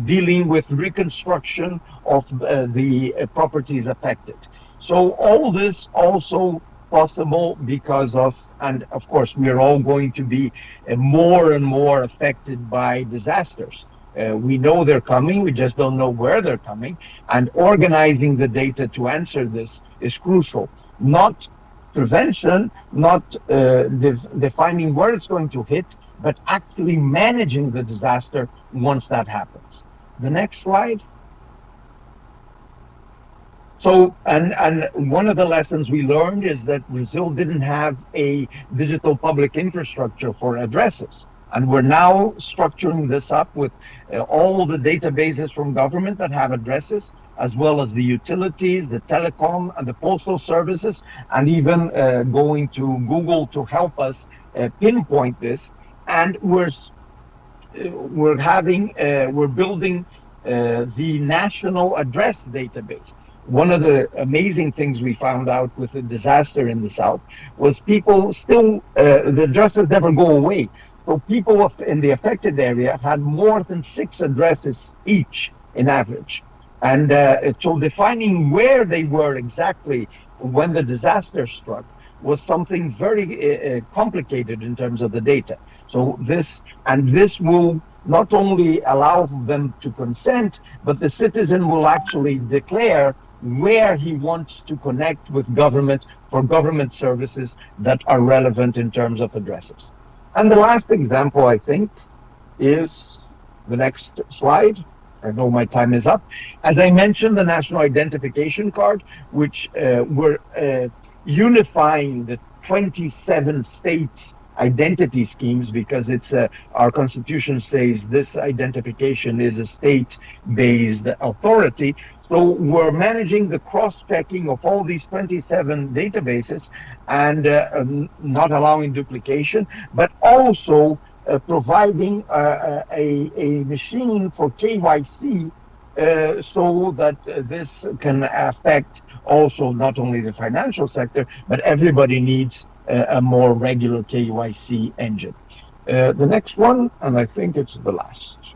dealing with reconstruction of the properties affected. So all this also possible because of, and of course we are all going to be more and more affected by disasters. We know they're coming, we just don't know where they're coming, and organizing the data to answer this is crucial. Not prevention, not defining where it's going to hit, but actually managing the disaster once that happens. The next slide. So, and one of the lessons we learned is that Brazil didn't have a digital public infrastructure for addresses. And we're now structuring this up with all the databases from government that have addresses, as well as the utilities, the telecom, and the postal services, and even going to Google to help us pinpoint this. And we're building the national address database. One of the amazing things we found out with the disaster in the South was people still, the addresses never go away. So people in the affected area had more than 6 addresses each in average. And so defining where they were exactly when the disaster struck was something very complicated in terms of the data. So this will not only allow them to consent, but the citizen will actually declare where he wants to connect with government for government services that are relevant in terms of addresses. And the last example, I think, is the next slide. I know my time is up. As I mentioned, the National Identification Card, which we're unifying the 27 states' identity schemes, because it's our constitution says this identification is a state-based authority. So we're managing the cross-checking of all these 27 databases and not allowing duplication, but also providing a machine for KYC so that this can affect also not only the financial sector, but everybody needs a more regular KYC engine. The next one, and I think it's the last.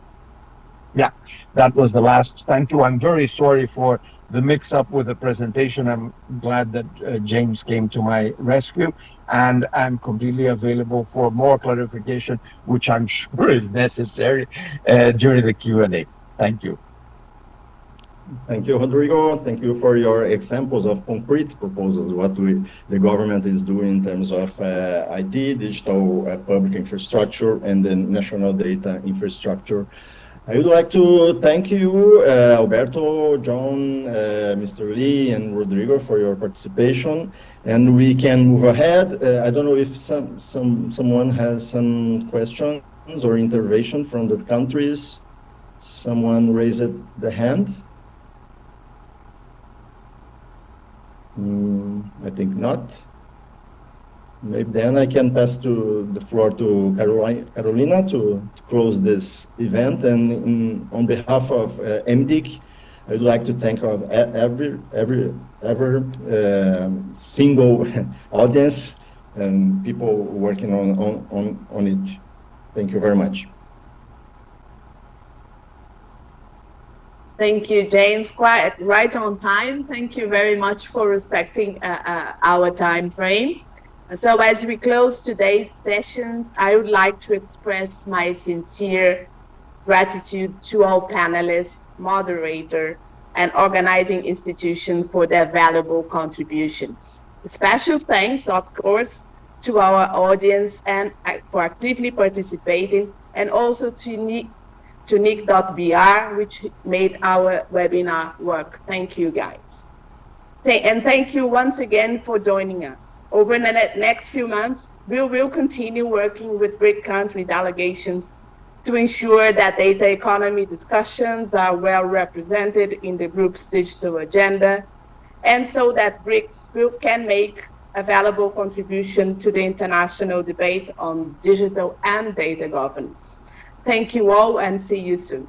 Yeah, that was the last. Thank you. I'm very sorry for the mix-up with the presentation. I'm glad that James came to my rescue, and I'm completely available for more clarification, which I'm sure is necessary during the Q&A. Thank you. Thank you, Rodrigo. Thank you for your examples of concrete proposals, what the government is doing in terms of IT, digital public infrastructure, and the national data infrastructure. I would like to thank you, Alberto, John, Mr. Lee, and Rodrigo for your participation. And we can move ahead. I don't know if someone has some questions or intervention from the countries. Someone raised the hand. I think not. Maybe then I can pass the floor to Carolina to close this event. And on behalf of MDIC, I would like to thank every single audience and people working on it. Thank you very much. Thank you, James. Quite right on time. Thank you very much for respecting our time frame. So as we close today's session, I would like to express my sincere gratitude to all panelists, moderator, and organizing institution for their valuable contributions. Special thanks, of course, to our audience and for actively participating, and also to NIC.br, which made our webinar work. Thank you, guys. And thank you once again for joining us. Over the next few months, we will continue working with BRIC country delegations to ensure that data economy discussions are well represented in the group's digital agenda, and so that BRICS can make a valuable contribution to the international debate on digital and data governance. Thank you all, and see you soon.